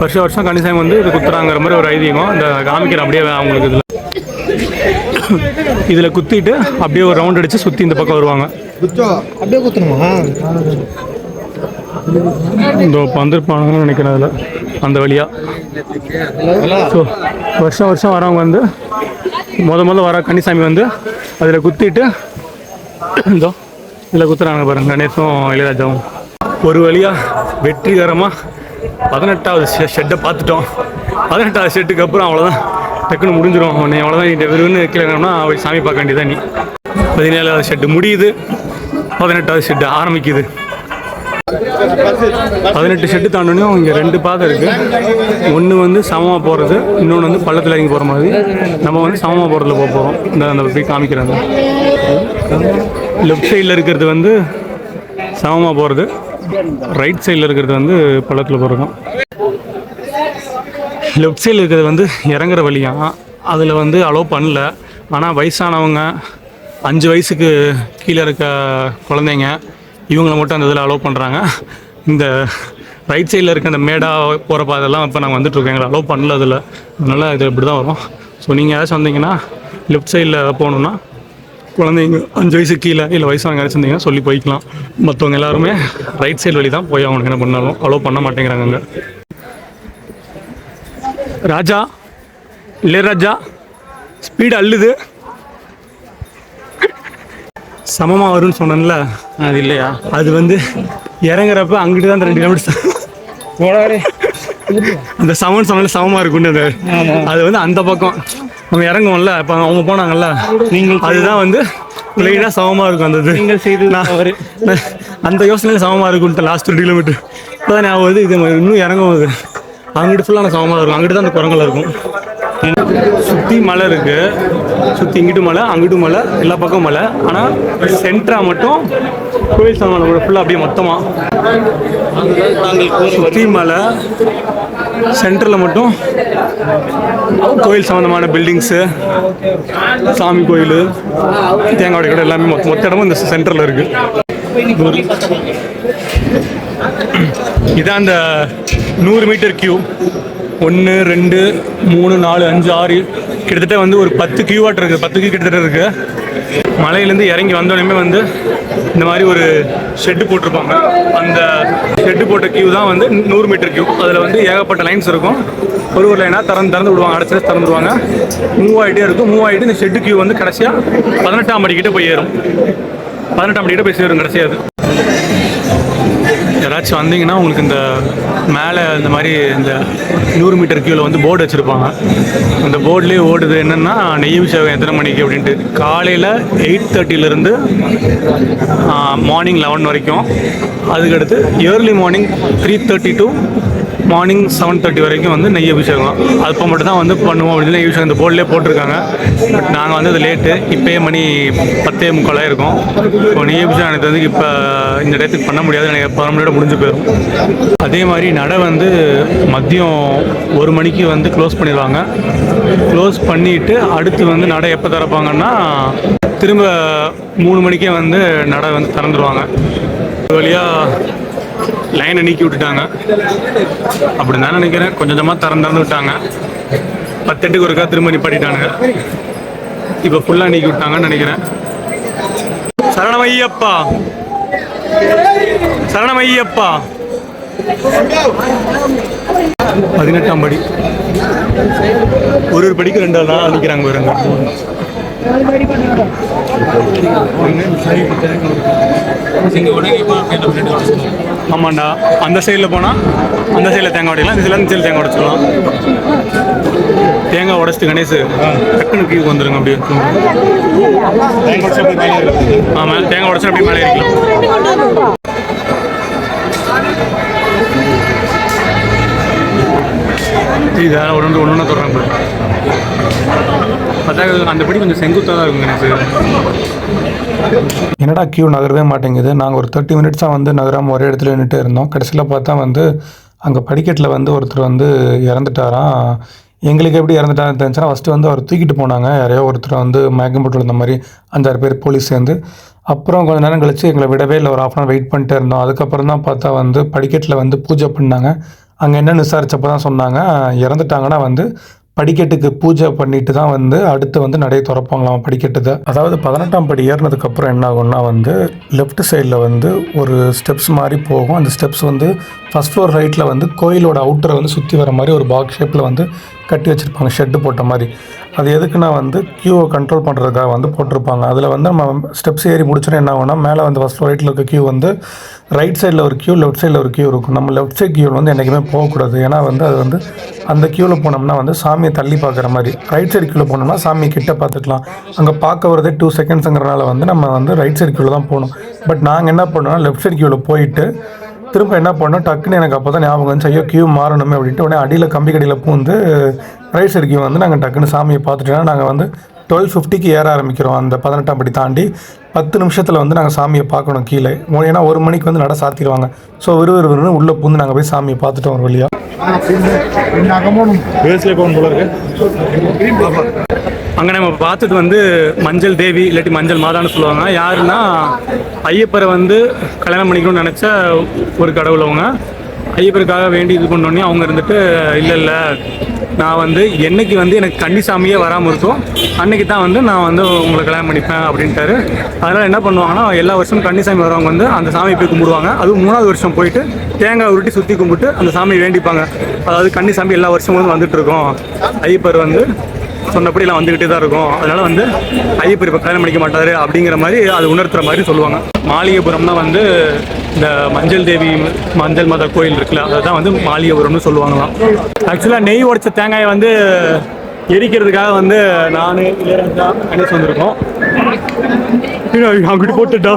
வருஷம் கன்னிசாமி வந்து இது குத்துறாங்கிற மாதிரி ஒரு ஐதீகம். இந்த காமிக்கிற அப்படியே அவங்களுக்கு இதில் குத்திட்டு அப்படியே ஒரு ரவுண்ட் அடித்து சுற்றி இந்த பக்கம் வருவாங்க. அப்படியே குத்தணுமா? இந்த வந்திருப்பானுங்கன்னு நினைக்கிறேன். அதில் அந்த வழியாக ஸோ வருஷம் வரவங்க வந்து முதல்ல வர கன்னிசாமி வந்து அதில் குத்திட்டு இதோ இதில் குத்துறாங்க பாருங்க. கணேசும் இளையராஜாவும் ஒரு வழியாக வெற்றிகரமாக 18வது ஷெட்டை பார்த்துட்டோம். 18வது ஷெட்டுக்கு அப்புறம் அவ்வளோதான், டக்குன்னு முடிஞ்சிடும். உடனே அவ்வளோதான். நீ வெறுன்னு கீழேனா அவள் சாமி பார்க்க வேண்டியதான். நீ 17வது ஷெட்டு முடியுது, 18வது ஷெட்டு ஆரம்பிக்குது. 18 ஷெட்டு தாண்டோடனே இங்கே 2 பாதை இருக்குது. ஒன்று வந்து சமமாக போகிறது, இன்னொன்று வந்து பள்ளத்தில் இறங்கி போகிற மாதிரி. நம்ம வந்து சமமாக போகிறதுல போக போகிறோம். அந்த போய் காமிக்கிறாங்க. லெஃப்ட் சைடில் இருக்கிறது வந்து சமமாக போகிறது, ரைட் சைடில் இருக்கிறது வந்து பள்ளத்தில் போகிறோம். லெஃப்ட் சைடில் இருக்கிறது வந்து இறங்குற வழியாக, அதில் வந்து அலோவ் பண்ணல. ஆனால் வயசானவங்க, 5 வயசுக்கு கீழே இருக்க குழந்தைங்க, இவங்களை மட்டும் அந்த இதில் அலோவ் பண்ணுறாங்க. இந்த ரைட் சைடில் இருக்க அந்த மேடா போகிற பாதெல்லாம் இப்போ நாங்கள் வந்துட்டுருக்கோம். எங்களை அலோவ் பண்ணல அதில். அதனால் இது இப்படி தான் வரும். ஸோ நீங்கள் யாராச்சும் வந்தீங்கன்னா லெஃப்ட் சைடில் போகணுன்னா குழந்தைங்க 5 வயசுக்கு கீழே இல்லை வயசானவங்க யாராச்சும் வந்தீங்கன்னா சொல்லி போய்க்கலாம். மற்றவங்க எல்லாருமே ரைட் சைடு வழி தான் போய் அவனுக்கு என்ன பண்ணாலும் அலோவ் பண்ண மாட்டேங்கிறாங்க. அங்கே ராஜா இளையராஜா ஸ்பீடு அள்ளுது. சமமாக வரும்னு சொன்னேன்ல, அது இல்லையா? அது வந்து இறங்குறப்ப அங்கிட்டு தான் அந்த 2 கிலோமீட்டர் அந்த சமன் சொன்னால சமமாக இருக்குன்னு அது வந்து அந்த பக்கம் நம்ம இறங்குவோம்ல. இப்போ அவங்க போனாங்கல்ல, அதுதான் வந்து பிளெயினாக சமமாக இருக்கும். அந்த இது நீங்கள் செய்து அந்த யோசனையில் சமமாக இருக்குன்ட்டு லாஸ்ட் 2 கிலோமீட்டர் இப்போ தான் ஞாபகம் வருது. இது இன்னும் இறங்கும் போது அங்கிட்டு ஃபுல்லாக சமமாக இருக்கும். அங்கிட்டு தான் அந்த குரங்கெல்லாம் இருக்கும். சுற்றி மலை இருக்குது, சுற்றி இங்கிட்டு மலை அங்கிட்டு மலை எல்லா பக்கம் மலை. ஆனால் சென்ட்ரா மட்டும் கோயில் சாமான் ஃபுல்லாக அப்படியே மொத்தமாக சுற்றி மலை, சென்டரில் மட்டும் கோயில் சம்மந்தமான பில்டிங்ஸு, சாமி கோயில், தேங்காய் கடை எல்லாமே மொத்த இடமும் இந்த சென்டரில் இருக்குது. இதான் அந்த 100 மீட்டர் கியூ. 1 2 3 4 5 6 கிட்டத்தட்ட வந்து ஒரு 10 கியூவாட் இருக்குது. 10 கியூ கிட்டத்தட்ட இருக்குது. மலையிலேருந்து இறங்கி வந்தோடனே வந்து இந்த மாதிரி ஒரு ஷெட்டு போட்டிருப்பாங்க. அந்த ஷெட்டு போட்ட கியூ தான் வந்து 100 மீட்டர் கியூ. அதில் வந்து ஏகப்பட்ட லைன்ஸ் இருக்கும். ஒரு லைனாக திறந்து விடுவாங்க, அடைச்சி திறந்துடுவாங்க. மூவ் ஆகிட்டே இருக்கும். மூவ் ஆகிட்டு இந்த ஷெட்டு கியூ வந்து கடைசியாக 18ஆம் படிக்கிட்ட போய் ஏறும். 18ஆம் படிக்கிட்ட போய் சேரும் கடைசியாது. யாராச்சும் வந்தீங்கன்னா உங்களுக்கு இந்த மேலே இந்த மாதிரி இந்த 100 மீட்டர் கியூவில் வந்து போர்டு வச்சுருப்பாங்க. அந்த போர்ட்லேயே ஓடுது என்னென்னா நெய் அபிஷேகம் எத்தனை மணிக்கு அப்படின்ட்டு. காலையில் 8:30 மார்னிங் 11 வரைக்கும். அதுக்கடுத்து ஏர்லி மார்னிங் 3:30 to மார்னிங் 7:30 வரைக்கும் வந்து நெய் அபிஷேகம். அப்போ மட்டும் தான் வந்து பண்ணுவோம் அப்படின்னு நெய் அபிஷேகம் இந்த போர்ட்லேயே போட்டிருக்காங்க. பட் நாங்கள் வந்து அது லேட்டு. இப்போயே மணி 10:45 இருக்கும். இப்போ நெய் அபிஷேகம் எனக்கு வந்து இப்போ இந்த டயத்துக்கு பண்ண முடியாது, எனக்கு 10 மணியோட முடிஞ்சு போயிடும். அதே மாதிரி நடை வந்து மதியம் 1 மணிக்கு வந்து க்ளோஸ் பண்ணிடுவாங்க. க்ளோஸ் பண்ணிவிட்டு அடுத்து வந்து நடை எப்போ திறப்பாங்கன்னா திரும்ப 3 மணிக்கே வந்து நடை வந்து திறந்துடுவாங்க. ஒரு வழியாக லைனை நீக்கி விட்டுட்டாங்க அப்படின்னு தான் நினைக்கிறேன். கொஞ்சம் கொஞ்சமாக திறந்து விட்டாங்க. 10:08 ஒருக்கா திரும்ப நிப்பாட்டிட்டாங்க. இப்போ ஃபுல்லாக நீக்கி விட்டாங்கன்னு நினைக்கிறேன். சரணமையப்பா, சரணமையப்பா. 18ஆம் படி. ஒரு படிக்கு 2 நாள் நிற்கிறாங்க வருங்க. ஆமாண்டா, அந்த சைடில் போனால் அந்த சைடில் தேங்காய் உடைக்கலாம், இந்த சைடில் தேங்காய் உடைச்சிடலாம். தேங்காய் உடைச்சிட்டு கணேஷ் டக்குனு கீழே வந்துருங்க. அப்படியே ஆமாம், தேங்காய் உடைச்சு அப்படியே மேலே இருக்கலாம். இதான் ஒன்று ஒன்று தொடர்றாங்க. பார்த்தா அந்த படி கொஞ்சம் செங்குத்தாக தான் இருக்குங்க எனக்கு. என்னடா கியூ நகரவே மாட்டேங்குது. நாங்கள் ஒரு 30 மினிட்ஸாக வந்து நகராமல் ஒரே இடத்துல நின்றுட்டு இருந்தோம். கடைசியில் பார்த்தா வந்து அங்கே படிக்கட்டில் வந்து ஒருத்தர் வந்து இறந்துட்டாராம். எங்களுக்கு எப்படி இறந்துட்டாருன்னு தெரிஞ்சுன்னா ஃபஸ்ட்டு வந்து அவர் தூக்கிட்டு போனாங்க. யாரையோ ஒருத்தர் வந்து மயக்கம் போட்டு இருந்த மாதிரி 5-6 பேர் போலீஸ் சேர்ந்து. அப்புறம் கொஞ்சம் நேரம் கழித்து எங்களை விடவே இல்லை. ஒரு 1/2 hour வெயிட் பண்ணிட்டே இருந்தோம். அதுக்கப்புறம் தான் பார்த்தா வந்து படிக்கட்டில் வந்து பூஜை பண்ணாங்க. அங்கே என்னென்னு விசாரித்தப்போ தான் சொன்னாங்க, இறந்துட்டாங்கன்னா வந்து படிக்கட்டுக்கு பூஜை பண்ணிட்டு தான் வந்து அடுத்து வந்து நடை திறப்பாங்களாம் படிக்கட்டுதை. அதாவது 18ஆம் படி ஏறினதுக்கப்புறம் என்ன ஆகும்னா வந்து லெஃப்ட் சைடில் வந்து ஒரு ஸ்டெப்ஸ் மாதிரி போகும். அந்த ஸ்டெப்ஸ் வந்து ஃபஸ்ட் ஃப்ளோர் ரைட்டில் வந்து கோயிலோட அவுட்டரை வந்து சுற்றி வர மாதிரி ஒரு பாக்ஸ் ஷேப்பில் வந்து கட்டி வச்சுருப்பாங்க, ஷெட்டு போட்ட மாதிரி. அது எதுக்குன்னா வந்து கியூவை கண்ட்ரோல் பண்ணுறதுக்காக வந்து போட்டிருப்பாங்க. அதில் வந்து நம்ம ஸ்டெப்ஸ் ஏறி முடிச்சோன்னா என்ன ஆகும்னா மேலே வந்து ஃபஸ்ட் ஃப்ளோர் ரைட்டில் இருக்க கியூ வந்து ரைட் சைடில் ஒரு கியூ, லெஃப்ட் சைடில் ஒரு கியூ இருக்கும். நம்ம லெஃப்ட் சைட் கியூவில் வந்து என்றைக்குமே போகக்கூடாது. ஏன்னா வந்து அது வந்து அந்த கியூவில் போனோம்னா வந்து சாமியை தள்ளி பார்க்குற மாதிரி. ரைட் சைடு கியூவில் போனோம்னா சாமியை கிட்ட பார்த்துக்கலாம். அங்கே பார்க்க வரதே 2 secondsங்கிறனால வந்து நம்ம வந்து ரைட் சைடு கியூவில் தான் போகணும். பட் நாங்கள் என்ன பண்ணோம்னா லெஃப்ட் சைடு கியூவில் போயிட்டு திரும்ப என்ன பண்ணோம், டக்குன்னு எனக்கு அப்போ தான் ஞாபகம் வந்து ஐயோ கியூ மாறணுமே அப்படின்ட்டு உடனே அடியில் கம்பி கடியில் பூந்து ரைட் சைடு கியூ வந்து நாங்கள் டக்குன்னு சாமியை பார்த்துட்டோன்னா நாங்கள் வந்து 12:50க்கு ஏற ஆரம்பிக்கிறோம். அந்த 18ஆம் படி தாண்டி 10 நிமிஷத்தில் வந்து நாங்கள் சாமியை பார்க்கணும் கீழே. ஏன்னா 1 மணிக்கு வந்து நட சாத்திடுவாங்க. ஸோ விறுவிறுன்னு உள்ளே பூந்து நாங்கள் போய் சாமியை பார்த்துட்டோம் ஒரு வழியாக. அங்கே நம்ம பார்த்தது வந்து மஞ்சள் தேவி இல்லாட்டி மஞ்சள் மாதான்னு சொல்லுவாங்க. யாருன்னா ஐயப்பரை வந்து கல்யாணம் பண்ணிக்கணும்னு நினச்ச ஒரு கடவுள். அவங்க ஐயப்பருக்காக வேண்டி இது பண்ணோன்னே அவங்க இருந்துட்டு இல்லை நான் வந்து என்னைக்கு வந்து எனக்கு கன்னிசாமியே வராமல் இருக்கும் அன்னைக்கு தான் வந்து நான் வந்து உங்களை கல்யாணம் பண்ணிப்பேன் அப்படின்ட்டாரு. அதனால் என்ன பண்ணுவாங்கன்னா எல்லா வருஷமும் கன்னிசாமி வரவங்க வந்து அந்த சாமியை போய் கும்பிடுவாங்க. அதுவும் 3வது வருஷம் போயிட்டு தேங்காய் உருட்டி சுற்றி கும்பிட்டு அந்த சாமியை வேண்டிப்பாங்க. அதாவது கன்னிசாமி எல்லா வருஷமும் வந்து வந்துட்டு இருக்கோம், ஐயப்பர் வந்து சொன்னபடியெல்லாம் வந்துக்கிட்டே தான் இருக்கும், அதனால் வந்து ஐயப்பர் இப்போ கல்யாணம் பண்ணிக்க மாட்டார் அப்படிங்கிற மாதிரி அது உணர்த்துற மாதிரி சொல்லுவாங்க. மாளிகைபுரம் தான் வந்து இந்த மஞ்சள் தேவி மஞ்சள் மத கோயில் இருக்குல்ல, அதை தான் வந்து மாளிகைபுரம்னு சொல்லுவாங்களாம். ஆக்சுவலாக நெய் உடைச்ச தேங்காயை வந்து எரிக்கிறதுக்காக வந்து நான் இளையராஜா கணேஷ் வந்திருக்கோம். அங்கிட்டு போட்டுட்டா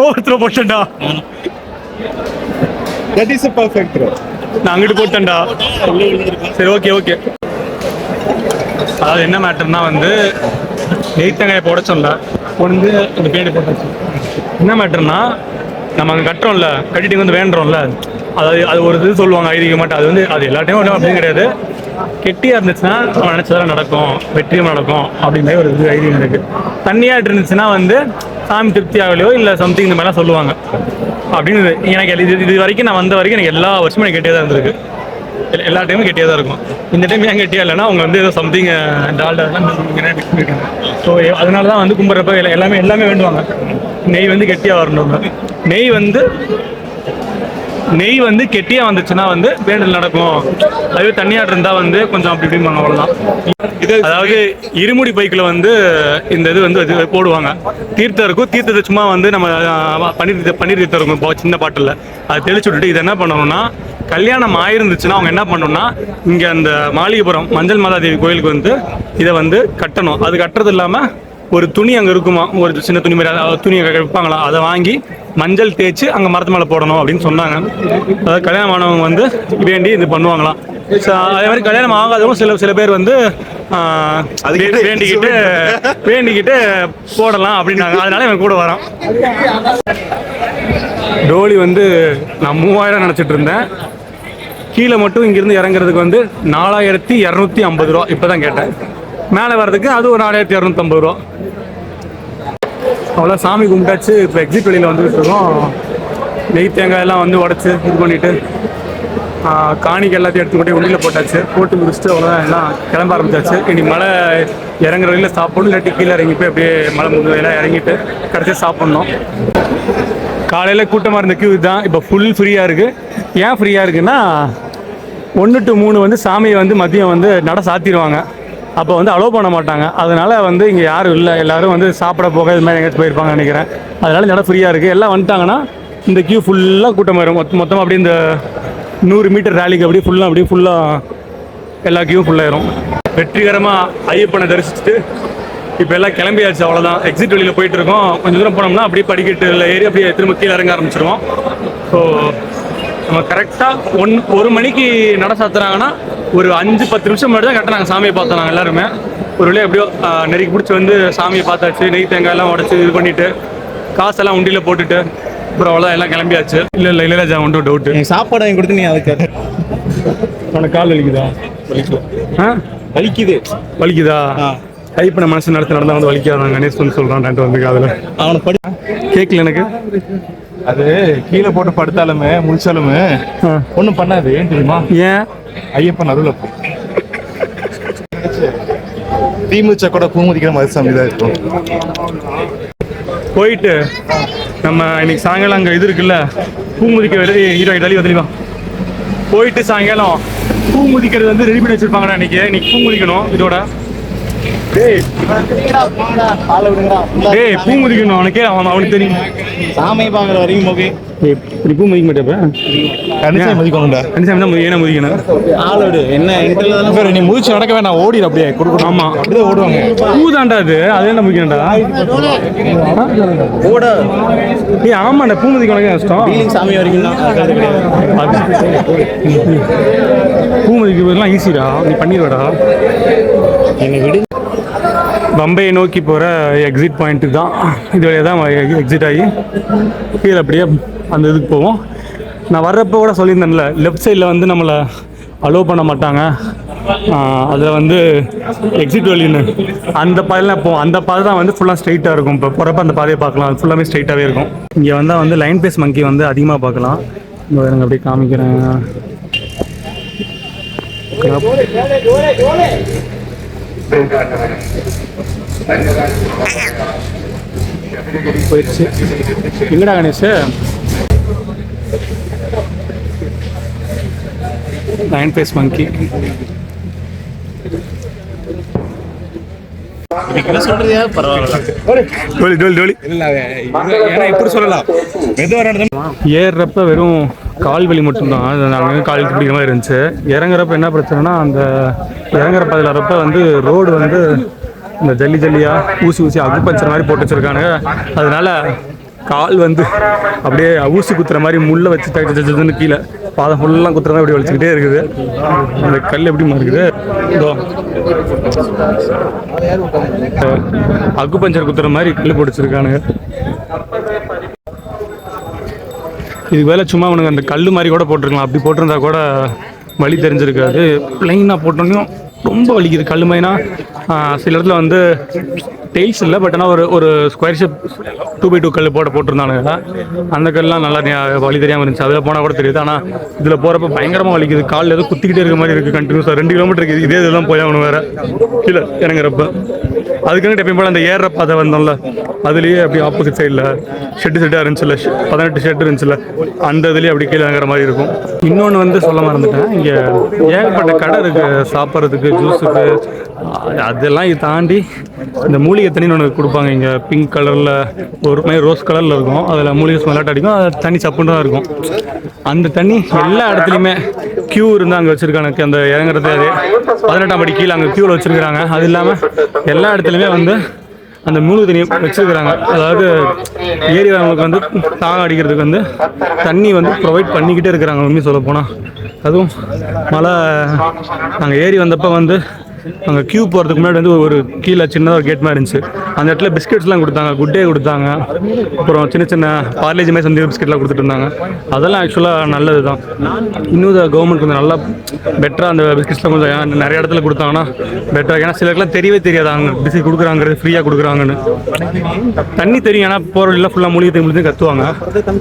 ஒருத்தர் போட்டா நான் அங்கிட்டு போட்டேன்டா. சரி ஓகே. அதாவது என்ன மேட்டர்னா வந்து நெய் தேங்காயை உடைச்சோம்ல, கொண்டு அந்த பேண்ட் போட்டாச்சு. என்ன மேட்டர்னா நம்ம அங்கே கட்டுறோம்ல, கட்டிட்டு வந்து வேண்டுறோம்ல, அதாவது அது ஒரு இது சொல்லுவாங்க ஐதீக மாட்டேன். அது வந்து அது எல்லா டைமும் அப்படின்னு கிடையாது. கெட்டியாக இருந்துச்சுன்னா நம்ம நினச்சதெல்லாம் நடக்கும், வெற்றியும் நடக்கும் அப்படின்ற ஒரு இது ஐதீகம் இருக்குது. தண்ணியாக இருந்துச்சுன்னா வந்து சாமி திருப்தி ஆகலையோ இல்லை சம்திங் இந்த மாதிரிலாம் சொல்லுவாங்க அப்படின்னு எனக்கு இது வரைக்கும் நான் வந்த வரைக்கும் எனக்கு எல்லா வருஷமும் எனக்கு கெட்டியாக தான் இருந்திருக்கு. எல்லா டைமும் கெட்டியாக தான் இருக்கும். இந்த டைம் ஏன் கெட்டியாக இல்லைன்னா அவங்க வந்து ஏதோ சம்திங் டால்டா ஸோ அதனால தான் வந்து கும்பிட்றப்ப எல்லாமே வேண்டுவாங்க. நெய் வந்து கெட்டியாக வரணும். நெய் வந்து கெட்டியாக வந்துச்சுன்னா வந்து வேண்டல் நடக்கும். அதுவே தண்ணியாட்டு இருந்தால் வந்து கொஞ்சம் அப்படி இப்படிம்பாங்க, அவ்வளோதான். அதாவது இருமுடி பைக்கில் வந்து இந்த இது வந்து போடுவாங்க. தீர்த்தம் இருக்கும். தீர்த்தத்தை சும்மா வந்து நம்ம பன்னீர் தீர்த்தம் இருக்கும் இப்போ சின்ன பாட்டில், அதை தெளிச்சு விட்டுட்டு இதை என்ன பண்ணணும்னா, கல்யாணம் ஆயிருந்துச்சுன்னா அவங்க என்ன பண்ணணும்னா இங்கே அந்த மாளிகைபுரம் மஞ்சள் மாதாதேவி கோயிலுக்கு வந்து இதை வந்து கட்டணும். அது கட்டுறது இல்லாமல் ஒரு துணி அங்கே இருக்குமா, ஒரு சின்ன துணி மாதிரி துணியை வைப்பாங்களாம், அதை வாங்கி மஞ்சள் தேய்ச்சி அங்கே மரத்து மேலே போடணும் அப்படின்னு சொன்னாங்க. அதாவது கல்யாணம் ஆனவங்க வந்து வேண்டி இது பண்ணுவாங்களாம். அதே மாதிரி கல்யாணம் ஆகாதவங்க சில பேர் வந்து வேண்டிக்கிட்டு போடலாம் அப்படின்னாங்க. அதனால இவன் கூட வரான். டோலி வந்து நான் 3000 நினச்சிட்டு இருந்தேன். கீழே மட்டும் இங்கேருந்து இறங்குறதுக்கு வந்து 4250 ரூபா இப்போ தான் கேட்டேன். மேலே வர்றதுக்கு அது ஒரு 4250 ரூபா. அவ்வளோ சாமி கும்பிட்டாச்சு. இப்போ எக்ஸிட் வெளியில் வந்துகிட்டு இருக்கோம். நெய் தேங்காய் எல்லாம் வந்து உடச்சி இது பண்ணிவிட்டு காணிக்கு எல்லாத்தையும் எடுத்துக்கிட்டே உள்ளில் போட்டு முடிச்சுட்டு அவ்வளோதான் எல்லாம் கிளம்ப ஆரம்பிச்சாச்சு. இன்னைக்கு மழை இறங்குற வரையில் சாப்பிடணும், இல்லாட்டி கீழே இறங்கி போய் அப்படியே மழை முந்தையெல்லாம் இறங்கிட்டு கடைசியாக சாப்பிட்ணும். காலையில் கூட்டமாக இருந்த கியூ தான் இப்போ ஃபுல் ஃப்ரீயாக இருக்குது. ஏன் ஃப்ரீயாக இருக்குன்னா 1 to 3 வந்து சாமியை வந்து மதியம் வந்து நட சாத்திடுவாங்க. அப்போ வந்து அலோவ் பண்ண மாட்டாங்க. அதனால் வந்து இங்கே யாரும் இல்லை, எல்லோரும் வந்து சாப்பிட போக இது மாதிரி எங்கேயாச்சும் போயிருப்பாங்கன்னு நினைக்கிறேன். அதனால் இந்த இடம் ஃப்ரீயாக இருக்குது. எல்லாம் வந்துட்டாங்கன்னா இந்த கியூ ஃபுல்லாக கூட்டம் வரும். மொத்தமாக அப்படியே இந்த 100 மீட்டர் ரேலிக்கு அப்படியே ஃபுல்லாக எல்லா கியூவும் ஃபுல்லாயிரும். வெற்றிகரமாக ஐயப்பனை தரிசிச்சுட்டு இப்போ எல்லாம் கிளம்பியாச்சு. அவ்வளோதான். எக்ஸிட் வெளியில் போயிட்டுருக்கோம். கொஞ்சம் தூரம் போனோம்னா அப்படியே படிக்கட்டில் ஏறி அப்படியே திரும்ப கீழே இறங்க ஆரம்பிச்சிருவோம். ஸோ நம்ம கரெக்டாக 1 மணிக்கு நட சாத்துறாங்கன்னா ஒரு 5-10 நிமிஷம் முன்னாடி தான் கரெக்டாக நாங்கள் சாமியை பார்த்தோம். நாங்கள் எல்லாருமே ஒரு வழியாக எப்படியோ நெருக்கி பிடிச்சி வந்து சாமியை பார்த்தாச்சு. நெய் தேங்காயெல்லாம் உடச்சி இது பண்ணிவிட்டு காசெல்லாம் உண்டியில் போட்டுட்டு அப்புறம் அவ்வளோதான் எல்லாம் கிளம்பியாச்சு. இல்லை ஜா ஒன்றும் டவுட்டு. சாப்பாடு வாங்கி கொடுத்து நீ அதுக்கு உனக்கு கால் வலிக்குதா? வலிக்குதா? டைப் பண்ண மனசு நடந்தால் வந்து வலிக்காத. நான் கணேஷ் வந்து சொல்கிறான் வந்து காதில் அவனை படி கேட்கல எனக்கு. அது கீழே போட்டு படுத்தாலுமே முடிச்சாலுமே ஒன்றும் பண்ணாது. ஏன் தெரியுமா? ஏன்? ஐயப்பன் அருள். தீமுச்சா கூட பூமுதிக்கிற மாதிரி சாமி தான் இருக்கும். போயிட்டு நம்ம இன்னைக்கு சாயங்காலம் அங்கே இது இருக்குல்ல பூமுதிக்க தெளிவா போயிட்டு சாயங்காலம் பூமுதிக்கிறது வந்து ரெடி பண்ணி வச்சிருப்பாங்கடா. இன்னைக்கு பூமுதிக்கணும். இதோட பூ முதிக்கணும். அவனுக்கு தெரியும். சாமியை பார்க்குற வரைக்கும் ஓகே. இப்படி பூ முதிக்க மாட்டேன். கண்டிப்பா மதிக்கணும்டா. கண்டிப்பா ஏன்னா முதிக்கணும். ஆளோடு என்ன நீ முதிச்சு நடக்க வேணாம், ஓடிடு அப்படியே கொடுக்கணும். ஆமா அப்படியே ஓடுவாங்க. பூ தாண்டா அது என்ன முதிக்கணும்டா. ஓட ஆமாண்டா. பூ முதிக்க உனக்கு கஷ்டம். சாமி வரைக்கும் பூ முதிக்கிறதுலாம் ஈஸிடா. நீ பண்ணிடுவடா. என்னை விடு. பம்பையை நோக்கி போகிற எக்ஸிட் பாயிண்ட்டு தான் இது வழியாக தான் எக்ஸிட் ஆகி கீழே அப்படியே அந்த இதுக்கு போவோம். நான் வர்றப்போ கூட சொல்லியிருந்தேன்ல, லெஃப்ட் சைடில் வந்து நம்மளை அலோவ் பண்ண மாட்டாங்க. அதில் வந்து எக்ஸிட் வழின்னு அந்த பாதையில் போவோம். அந்த பாதை தான் வந்து ஃபுல்லாக ஸ்ட்ரைட்டாக இருக்கும். இப்போ போகிறப்ப அந்த பாதையை பார்க்கலாம். அது ஃபுல்லாமே ஸ்ட்ரைட்டாகவே இருக்கும். இங்கே வந்தால் வந்து லைன் பேஸ் மங்கி வந்து அதிகமாக பார்க்கலாம். இங்கே எனக்கு அப்படியே காமிக்கிறேன். போயிடுச்சு. எங்கடா கணேஷ்? லைன் பேஸ் மங்கி. சொல்றியா? பரவாயில்ல. எப்படி சொல்லலாம், ஏறுறப்ப வெறும் கால் வலி மட்டும்தான். நாங்கள் கால் பிடிக்கிற மாதிரி இருந்துச்சு. இறங்குறப்ப என்ன பிரச்சனைனா, அந்த இறங்குறப்ப அதில் வரப்ப வந்து ரோடு வந்து இந்த ஜல்லியாக ஊசி அக்குபஞ்சர் மாதிரி போட்டு வச்சுருக்காங்க. அதனால கால் வந்து அப்படியே ஊசி குத்துற மாதிரி முள்ளை வச்சு தச்சுன்னு கீழே பாதம் ஃபுல்லாக குத்துற மாதிரி அப்படி வலிச்சுக்கிட்டே இருக்குது. அந்த கல் எப்படிமா இருக்குது, இதோ அக்குபஞ்சர் குத்துற மாதிரி கல் போட்டு வச்சுருக்கானுங்க. இதுக்கு வேலை சும்மா அவனுக்கு அந்த கல் மாதிரி கூட போட்டிருக்கலாம். அப்படி போட்டிருந்தா கூட வலி தெரிஞ்சிருக்காது. ப்ளைனாக போட்டோன்னையும் ரொம்ப வலிக்குது. கல்லுமைனா சில இடத்துல வந்து டெய்ல்ஸ் இல்லை, பட் ஆனால் ஒரு ஸ்கொயர் ஷேப் 2x2 கல் போட்டிருந்தானுங்க. அந்த கல்லாம் நல்லா வலி தெரியாமல் இருந்துச்சு. அதில் போனால் கூட தெரியுது. ஆனால் இதில் போகிறப்ப பயங்கரமாக வலிக்குது. காலில் ஏதோ குத்திக்கிட்டே இருக்க மாதிரி இருக்குது கண்டினியூஸாக. 2 கிலோமீட்டர் இருக்குது. இதே இதெல்லாம் போய் ஆகணும் வேறு கீழே இறங்குறப்ப. அதுக்குன்னு எப்பயும் போல் அந்த ஏறுற பாதை வந்தோம்ல, அதுலேயே அப்படி ஆப்போசிட் சைடில் ஷெட்டாக இருந்துச்சுல்ல, 18 ஷெட் இருந்துச்சுல்ல, அந்த இதுலேயே அப்படி கீழே இறங்குற மாதிரி இருக்கும். இன்னொன்று வந்து சொல்ல மறந்துட்டேன், இங்கே ஏகப்பட்ட கடை இருக்குது சாப்பிட்றதுக்கு, ஜூஸுக்கு. அதெல்லாம் தாண்டி இந்த மூலிகை தண்ணின்னு ஒன்று கொடுப்பாங்க. இங்கே பிங்க் கலரில் ஒரு மாதிரி ரோஸ் கலரில் இருக்கும். அதில் மூலிகை ஸ்மெல்லாட் அடிக்கும். அது தண்ணி சப்புன்னு தான் இருக்கும். அந்த தண்ணி எல்லா இடத்துலையுமே க்யூ இருந்து அங்கே வச்சுருக்காங்க. அந்த இறங்குறது அது 18ஆம் படி கீழே அங்கே க்யூவில் வச்சுருக்காங்க. அது இல்லாமல் எல்லா இடத்துலையுமே வந்து அந்த மூலிகை தண்ணியை வச்சுருக்கிறாங்க. அதாவது ஏரி வரவங்களுக்கு வந்து தாகம் அடிக்கிறதுக்கு வந்து தண்ணி வந்து ப்ரொவைட் பண்ணிக்கிட்டே இருக்கிறாங்க. உண்மையை சொல்ல போனால் அதுவும் மழை நாங்கள் ஏரி வந்தப்போ வந்து அங்கே க்யூ போகிறதுக்கு முன்னாடி வந்து ஒரு கீழே சின்னதாக ஒரு கேட் மாதிரி இருந்துச்சு. அந்த இடத்துல பிஸ்கெட்ஸ்லாம் கொடுத்தாங்க, குட் டே கொடுத்தாங்க, அப்புறம் சின்ன சின்ன பார்லேஜ் மாதிரி சந்தி பிஸ்கெட்லாம் கொடுத்துட்டு இருந்தாங்க. அதெல்லாம் ஆக்சுவலாக நல்லது தான். இன்னும் கவர்மெண்ட் கொஞ்சம் நல்லா பெட்டராக அந்த பிஸ்கெட்ஸ்லாம் கொஞ்சம் நிறைய இடத்துல கொடுத்தாங்கன்னா பெட்டராக. ஏன்னா சிலருக்குலாம் தெரியவே தெரியாது அவங்க பிஸ்கெட் கொடுக்குறாங்கிறது, ஃப்ரீயாக கொடுக்குறாங்கன்னு. தண்ணி தெரியும், ஏன்னா போகிற வழியில் ஃபுல்லாக மூலிகை கற்றுவாங்க.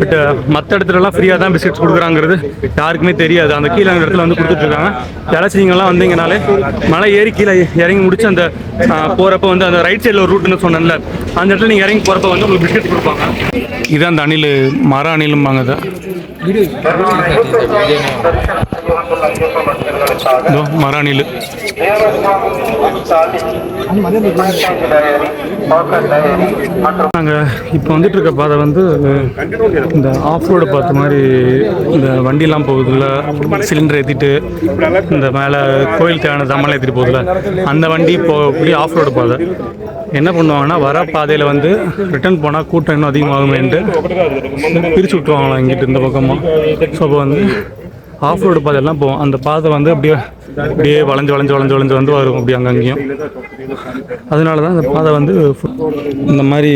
பட் மற்ற இடத்துலலாம் ஃப்ரீயாக தான் பிஸ்கெட்ஸ் கொடுக்குறாங்கிறது யாருக்குமே தெரியாது. அந்த கீழே அந்த இடத்துல வந்து கொடுத்துட்ருக்காங்க. யாராச்சும் வந்தீங்கனாலே மலை ஏறி கீழே இறங்கி முடிச்சு அந்த போகிறப்ப வந்து அந்த ரைட் சைடில் ஒரு ரூட்டுன்னு சொன்னேன்ல, அந்த இடத்துல நீங்கள் இறங்கி போகிறப்ப வந்து உங்களுக்கு பிஸ்கெட் கொடுப்பாங்க. இதான் அந்த அணில், மர அணிலும்பாங்க. அதை மர அணில். நாங்கள் இப்போ வந்துட்டு இருக்க பாதை வந்து இந்த ஆஃப் ரோடு பார்த்த மாதிரி இந்த வண்டியெல்லாம் போகுதுல்ல, சிலிண்டர் ஏற்றிட்டு இந்த மேலே கோயில் தேவையான சாமான் ஏற்றிட்டு போகுதுல்ல, அந்த வண்டி போகக்கூடிய ஆஃப் ரோடு பாதை. என்ன பண்ணுவாங்கன்னா வர பாதையில் வந்து ரிட்டர்ன் போனால் கூட்டம் இன்னும் அதிகமாகுமேன்ட்டு பிரித்து விட்டுருவாங்களாம் இங்கிட்டு இந்த பக்கமாக. ஸோ அப்போ வந்து ஆஃப் ரோடு பாதையெல்லாம் போவோம். அந்த பாதை வந்து அப்படியே வளைஞ்சு வந்து வரும் அப்படி அங்கங்கேயும். அதனால தான் அந்த பாதை வந்து இந்த மாதிரி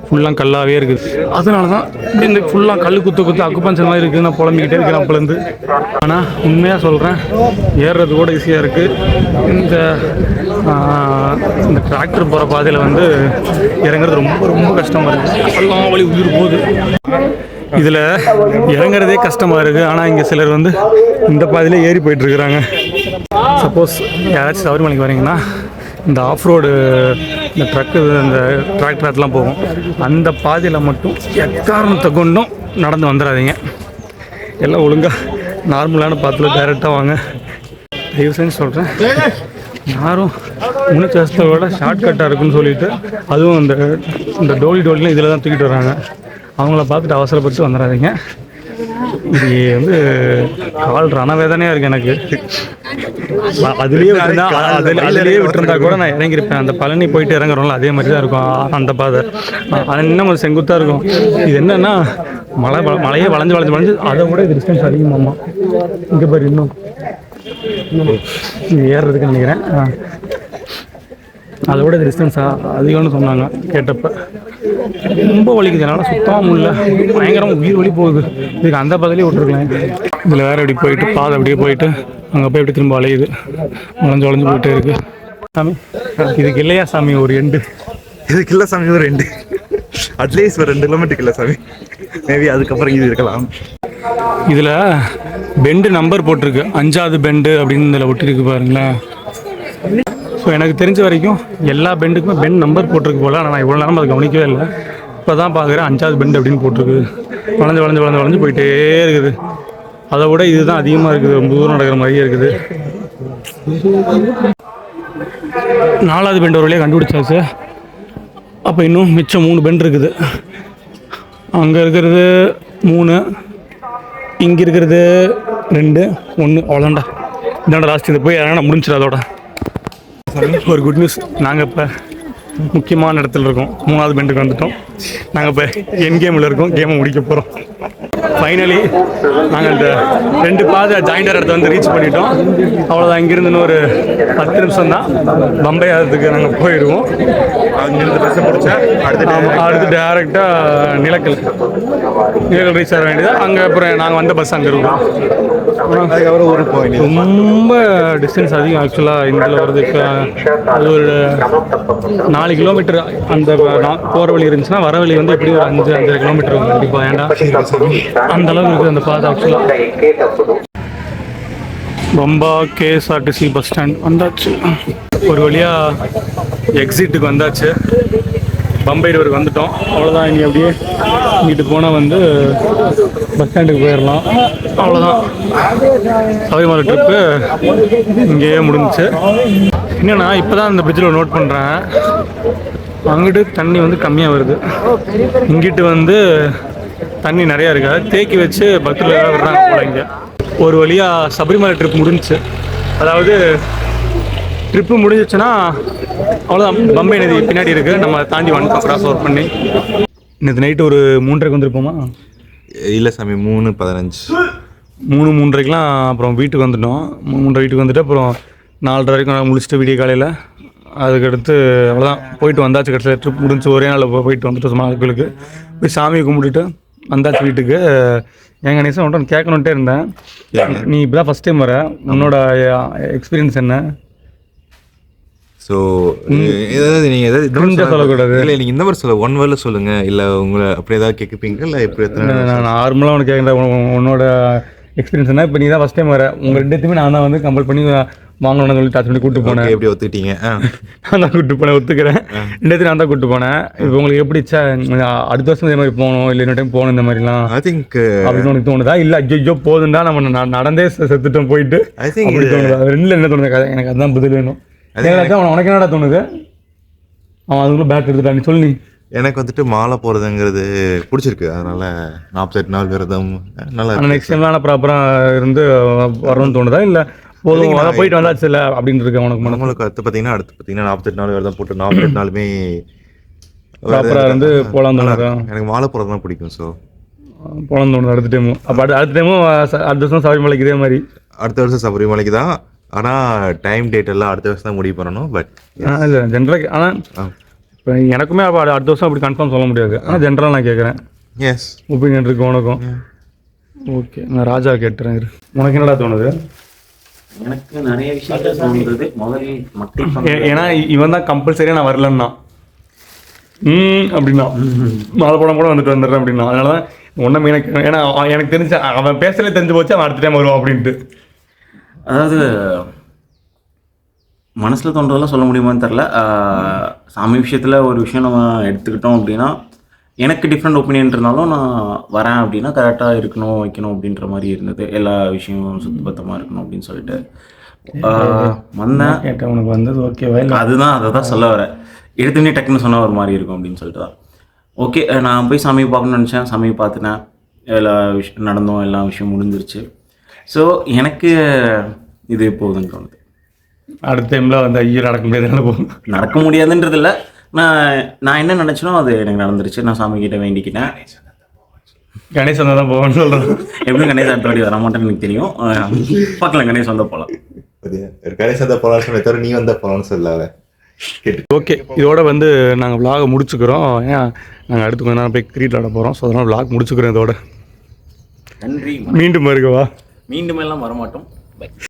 ஃபுல்லாக கல்லாகவே இருக்குது. அதனால தான் இந்த ஃபுல்லாக கல் குத்து அக்குப்பஞ்சர் மாதிரி இருக்குது. நான் புலம்பிக்கிட்டே இருக்கிறேன் அப்போலேருந்து. ஆனால் உண்மையாக சொல்கிறேன், ஏறுறது கூட ஈஸியாக இருக்குது. இந்த டிராக்டர் போகிற பாதையில் வந்து இறங்குறது ரொம்ப கஷ்டமாக இருக்குது. எல்லாம் வழி உயிர் போகுது. இதில் இறங்குறதே கஷ்டமாக இருக்குது. ஆனால் இங்கே சிலர் வந்து இந்த பாதையிலே ஏறி போயிட்டுருக்குறாங்க. சப்போஸ் யாராச்சும் சபரிமலைக்கு வரீங்கன்னா இந்த ஆஃப் ரோடு இந்த ட்ரக்கு இந்த டிராக்டர்லாம் போகும், அந்த பாதையில் மட்டும் எக்காரணத்தை கொண்டும் நடந்து வந்துடாதீங்க. எல்லாம் ஒழுங்காக நார்மலான பாத்தில் டைரெக்டாக வாங்க. தயவு செஞ்சு சொல்கிறேன், யாரும் முன்னூற்றி வருஷத்தை விட ஷார்ட்கட்டாக இருக்குன்னு சொல்லிட்டு அதுவும் இந்த டோலிலாம் இதில் தான் தூக்கிட்டு வராங்க. அவங்கள பார்த்துட்டு அவசரப்பட்டு வந்துடாதீங்க. இது வந்து கால் ரணவேதனையாக இருக்குது எனக்கு. அதுலேயே விட்டுருந்தா கூட நான் இறங்கியிருப்பேன். அந்த பழனி போயிட்டு இறங்குறோம்ல, அதே மாதிரி தான் இருக்கும் அந்த பாதை. அது இன்னும் கொஞ்சம் செங்குத்தாக இருக்கும். இது என்னன்னா மலையே வளைஞ்சு அதை விட இது டிஸ்டன்ஸ் அதிகமாமா. இங்கே பாரு, இன்னும் இது ஏறுறதுக்கு நினைக்கிறேன். அதை விட டிஸ்டன்ஸ் அதிகம்னு சொன்னாங்க கேட்டப்ப. ரொம்ப வலிக்குது, என்னால் சுத்தமாக முடியல. பயங்கரமாக உயிர் வலி போகுது. இதுக்கு அந்த பாதையிலே விட்டுருக்கலாம். இதில் வேறு இப்படி போயிட்டு பாதை அப்படியே போயிட்டு அங்கே போய் எப்படி திரும்ப வளையுது, வளைஞ்சு போயிட்டே இருக்குது. சாமி இதுக்கு இல்லையா சாமி ஒரு எண்டு? இதுக்கு இல்லை சாமி ஒரு எண்டு. அட்லீஸ்ட் ஒரு 2 கிலோமீட்டருக்கு இல்லை சாமி. மேபி அதுக்கப்புறம் இது இருக்கலாம். இதில் பெண்டு நம்பர் போட்டிருக்கு, 5வது பெண்டு அப்படின்னு இதில் ஒட்டிருக்கு பாருங்களேன். ஸோ எனக்கு தெரிஞ்ச வரைக்கும் எல்லா பெண்டுக்குமே பெண்ட் நம்பர் போட்டிருக்கு போல். ஆனால் நான் இவ்வளோ நேரம் அதை கவனிக்கவே இல்லை. இப்போ தான் பார்க்குறேன் 5வது பெண்டு அப்படின்னு போட்டிருக்கு. வளைஞ்சு போயிட்டே இருக்குது. அதை விட இதுதான் அதிகமாக இருக்குது. ரொம்ப தூரம் நடக்கிற மாதிரியே இருக்குது. 4வது பெண்டு ஒரு வழியாக கண்டுபிடிச்சாச்சு. அப்போ இன்னும் மிச்சம் 3 பெண்டு இருக்குது. அங்கே இருக்கிறது 3, இங்கே இருக்கிறது 2, 1, அவ்வளோதான்டா. இதாண்டா லாஸ்ட். இது போய் யாரா முடிஞ்சிடும். அதோட ஒரு குட் நியூஸ், நாங்கள் இப்போ முக்கியமான இடத்துல இருக்கோம். 3வது பெண்டுக்கு வந்துட்டோம். நாங்கள் இப்போ என் கேமில் இருக்கோம். கேமை முடிக்க போகிறோம். ஃபைனலி நாங்கள் இந்த 2 பாதை ஜாயிண்டர் இடத்த வந்து ரீச் பண்ணிட்டோம். அவ்வளோதான். இங்கேருந்து ஒரு 10 நிமிஷம் தான் பம்பை ஆகிறதுக்கு நாங்கள் போயிடுவோம். அங்கேருந்து பஸ்ஸை பிடிச்சா அடுத்து டேரெக்டாக நிலக்கல் ரீச் ஆக வேண்டியது. அங்கே அப்புறம் நாங்கள் வந்த பஸ் அங்கே இருக்கும். அதுக்கப்புறம் ஊருக்கு போவேன். ரொம்ப டிஸ்டன்ஸ் அதிகம் ஆக்சுவலாக இதில் வர்றதுக்கு. அது ஒரு 4 கிலோமீட்டர் அந்த போகிற வழி இருந்துச்சுன்னா வர வழி வந்து எப்படி ஒரு 5-5 கிலோமீட்டர் இருக்கும் கண்டிப்பாக. ஏன்டா அந்த அளவுக்கு இருக்குது அந்த பாதை ஆக்சுவலாக. ரொம்ப கேஎஸ்ஆர்டிசி பஸ் ஸ்டாண்ட் வந்தாச்சு. ஒரு வழியாக எக்ஸிட்டுக்கு வந்தாச்சு. பம்பை ரிவருக்கு வந்துட்டோம். அவ்வளோதான். இனி அப்படியே இங்கிட்டு போனால் வந்து பஸ் ஸ்டாண்டுக்கு போயிடலாம். அவ்வளோதான். சபரிமலை ட்ரிப்பு இங்கேயே முடிஞ்சிச்சு. என்னன்னா இப்போ தான் இந்த பிரிட்ஜில் நோட் பண்ணுறேன், அங்கிட்டு தண்ணி வந்து கம்மியாக வருது, இங்கிட்டு வந்து தண்ணி நிறையா இருக்கு. தேக்கி வச்சு பக்தர்கள் விடுறாங்க போல. இங்கே ஒரு வழியாக சபரிமலை ட்ரிப் முடிஞ்சிச்சு. அதாவது ட்ரிப்பு முடிஞ்சிச்சுன்னா அவ்வளோதான். பம்பை நதி பின்னாடி இருக்குது, நம்ம தாண்டி வந்துட்டோம் கிராஸ் ஓவர் பண்ணி. நேற்று நைட்டு ஒரு 3:30 வந்திருப்போமா? இல்லை சாமி, 3:15 3:30க்கெலாம் அப்புறம் வீட்டுக்கு வந்துட்டோம். 3:30 வீட்டுக்கு வந்துட்டு அப்புறம் 4:30 வரைக்கும் நான் முடிச்சுட்டு விடிய காலையில். அதுக்கடுத்து அவ்வளோதான் போயிட்டு வந்தாச்சு. கடைசியில் ட்ரிப் முடிஞ்சு ஒரே நாள் போயிட்டு வந்துட்டு மக்களுக்கு போய் சாமி கும்பிட்டுட்டு வந்தாச்சு வீட்டுக்கு. என் கணேசன் ஒன்று கேட்கணுன்ட்டே இருந்தேன். நீ இப்போ தான் ஃபஸ்ட் டைம் வர, உன்னோட எக்ஸ்பீரியன்ஸ் என்ன? ஸோ ஏதாவது நீங்கள் ஏதாவது சொல்லக்கூடாது. இல்லை, நீங்கள் இந்த மாதிரி சொல்ல 1 வேர்டில் சொல்லுங்கள். இல்லை உங்களை அப்படி ஏதாவது கேட்குப்பீங்க? இல்லை எப்படி நான் நார்மலாக உனக்கு கேட்குறேன், உன்னோட எக்ஸ்பீரியன்ஸ் என்ன? இப்போ நீ தான் ஃபஸ்ட் டைம் வர, உங்கள் 2 நான் தான் வந்து கம்பல் பண்ணி வாங்கணும்னு சொல்லி டச் பண்ணி கூப்பிட்டு போனேன். எப்படி ஒத்துக்கிட்டீங்க? நான் தான் கூப்பிட்டு போனேன், ஒத்துக்கிறேன். 2 நான் தான் கூப்பிட்டு போனேன். இப்போ உங்களுக்கு எப்படி அடுத்த வருஷம் இதே மாதிரி போகணும், இல்லை இன்னொரு டைம் போகணும் இந்த மாதிரிலாம் ஐ திங்க் அப்படின்னு உனக்கு தோணுதா? இல்லை ஐயோ போதுண்டா நம்ம நடந்தே செத்துட்டோம் போயிட்டு அப்படி தோணுதா? 2ல் என்ன தோணுது? எனக்கு அதுதான் பதில் வேணும். உனக்கு என்னடா தோணுது? அவன் அதுக்குள்ள பேக் எடுத்துட்டா, நீ சொல்லி. எனக்கு வந்துட்டு மாலை போகிறதுங்கிறது பிடிச்சிருக்கு. அதனால 48 நாள் விரதம் நல்லா. நெக்ஸ்ட் டைம்லாம் ப்ராப்பராக இருந்து வரணும்னு தோணுதா? இல்லை போதும் அதான் போயிட்டு வந்தாச்சு இல்லை அப்படின்னு இருக்கு உனக்கு? நம்மளுக்கு அடுத்து பார்த்தீங்கன்னா 48 நாள் விரதம் போட்டு 48 நாளுமே ப்ராப்பராக இருந்து போகலாம் தோணுதா? எனக்கு மாலை போகிறது தான் பிடிக்கும். ஸோ போகலாம் தோணுது அடுத்த டைமும். அப்போ அடுத்த டைமும் அடுத்த வருஷம் சபரிமலைக்கு இதே மாதிரி? அடுத்த வருஷம் சபரிமலைக்கு தான். ஆனால் டைம் டேட் எல்லாம் அடுத்த வருஷம் தான் முடிவு பண்ணணும். பட் இல்லை ஜென்ரலாக. ஆனால் இப்போ எனக்குமே அப்போ அடுத்த வருஷம் அப்படி கன்ஃபார்ம் சொல்ல முடியாது. ஆனால் ஜென்ரலாக நான் கேட்குறேன். எஸ், ஒப்பீனியன் இருக்கு உனக்கும்? ஓகே, நான் ராஜா கேட்டுறேன். உனக்கு என்னடா தோணுது? எனக்கு நிறைய விஷயங்கள் தோணுது. முதலில் மக்கள் ஏன்னா இவன் தான் கம்பல்சரியாக நான் வரலன்னா அப்படின்னா மாலை போட கூட வந்துட்டு வந்துடுறேன் அப்படின்னா. அதனால தான் ஒன்றும் எனக்கு, ஏன்னா எனக்கு தெரிஞ்ச அவன் பேசலே தெரிஞ்சு போச்சு அவன் அடுத்த டைம் வருவான் அப்படின்ட்டு. அதாவது மனசில் தோன்றதெல்லாம் சொல்ல முடியுமான்னு தெரில. சாமி விஷயத்தில் ஒரு விஷயம் நம்ம எடுத்துக்கிட்டோம் அப்படின்னா, எனக்கு டிஃப்ரெண்ட் ஒப்பீனியன் இருந்தாலும் நான் வரேன் அப்படின்னா கரெக்டாக இருக்கணும் வைக்கணும் அப்படின்ற மாதிரி இருந்தது. எல்லா விஷயமும் சுத்தபத்தமாக இருக்கணும் அப்படின்னு சொல்லிட்டு வந்தேன். கேட்டேன் உனக்கு வந்தது ஓகேவா? அதுதான் அதை தான் சொல்ல வரேன். எடுத்துனே டக்குன்னு சொன்னால் ஒரு மாதிரி இருக்கும் அப்படின்னு சொல்லிட்டு தான். ஓகே, நான் போய் சாமியை பார்க்கணும்னு நினச்சேன். சாமியை பார்த்துட்டேன். எல்லா விஷயம் நடந்தோம், எல்லா விஷயம் முடிஞ்சிருச்சு. ஸோ எனக்கு இது போகுதுன்னு தோணுது. அடுத்த டைமில் வந்து ஐயோ நடக்க முடியாதுனால போகும். நடக்க முடியாதுன்றது இல்லை, நான் என்ன நினச்சனோ அது எனக்கு நடந்துருச்சு. நான் சாமி கிட்ட வேண்டிக்கிட்டேன். கணேசன் தான் போகணும்னு சொல்கிறேன். எப்படி கணேசன் அடுத்த வாட்டி வர மாட்டேன்னு எனக்கு தெரியும். பார்க்கலாம், கணேசன் வந்தால் போகலாம். கணேசன் தான் போகலான்னு சொன்ன தவிர நீ வந்தால் போகலான்னு சொல்லாத. ஓகே, இதோட வந்து நாங்கள் விளாகை முடிச்சுக்கிறோம். ஏன் நாங்கள் அடுத்து கொஞ்ச நேரம் போய் கிரிக்கெட் ஆட போகிறோம். ஸோ அதனால் விளாக் முடிச்சுக்கிறோம் இதோட. நன்றி. மீண்டும் வருகவா? மீண்டும் எல்லாம் வரமாட்டோம். பை.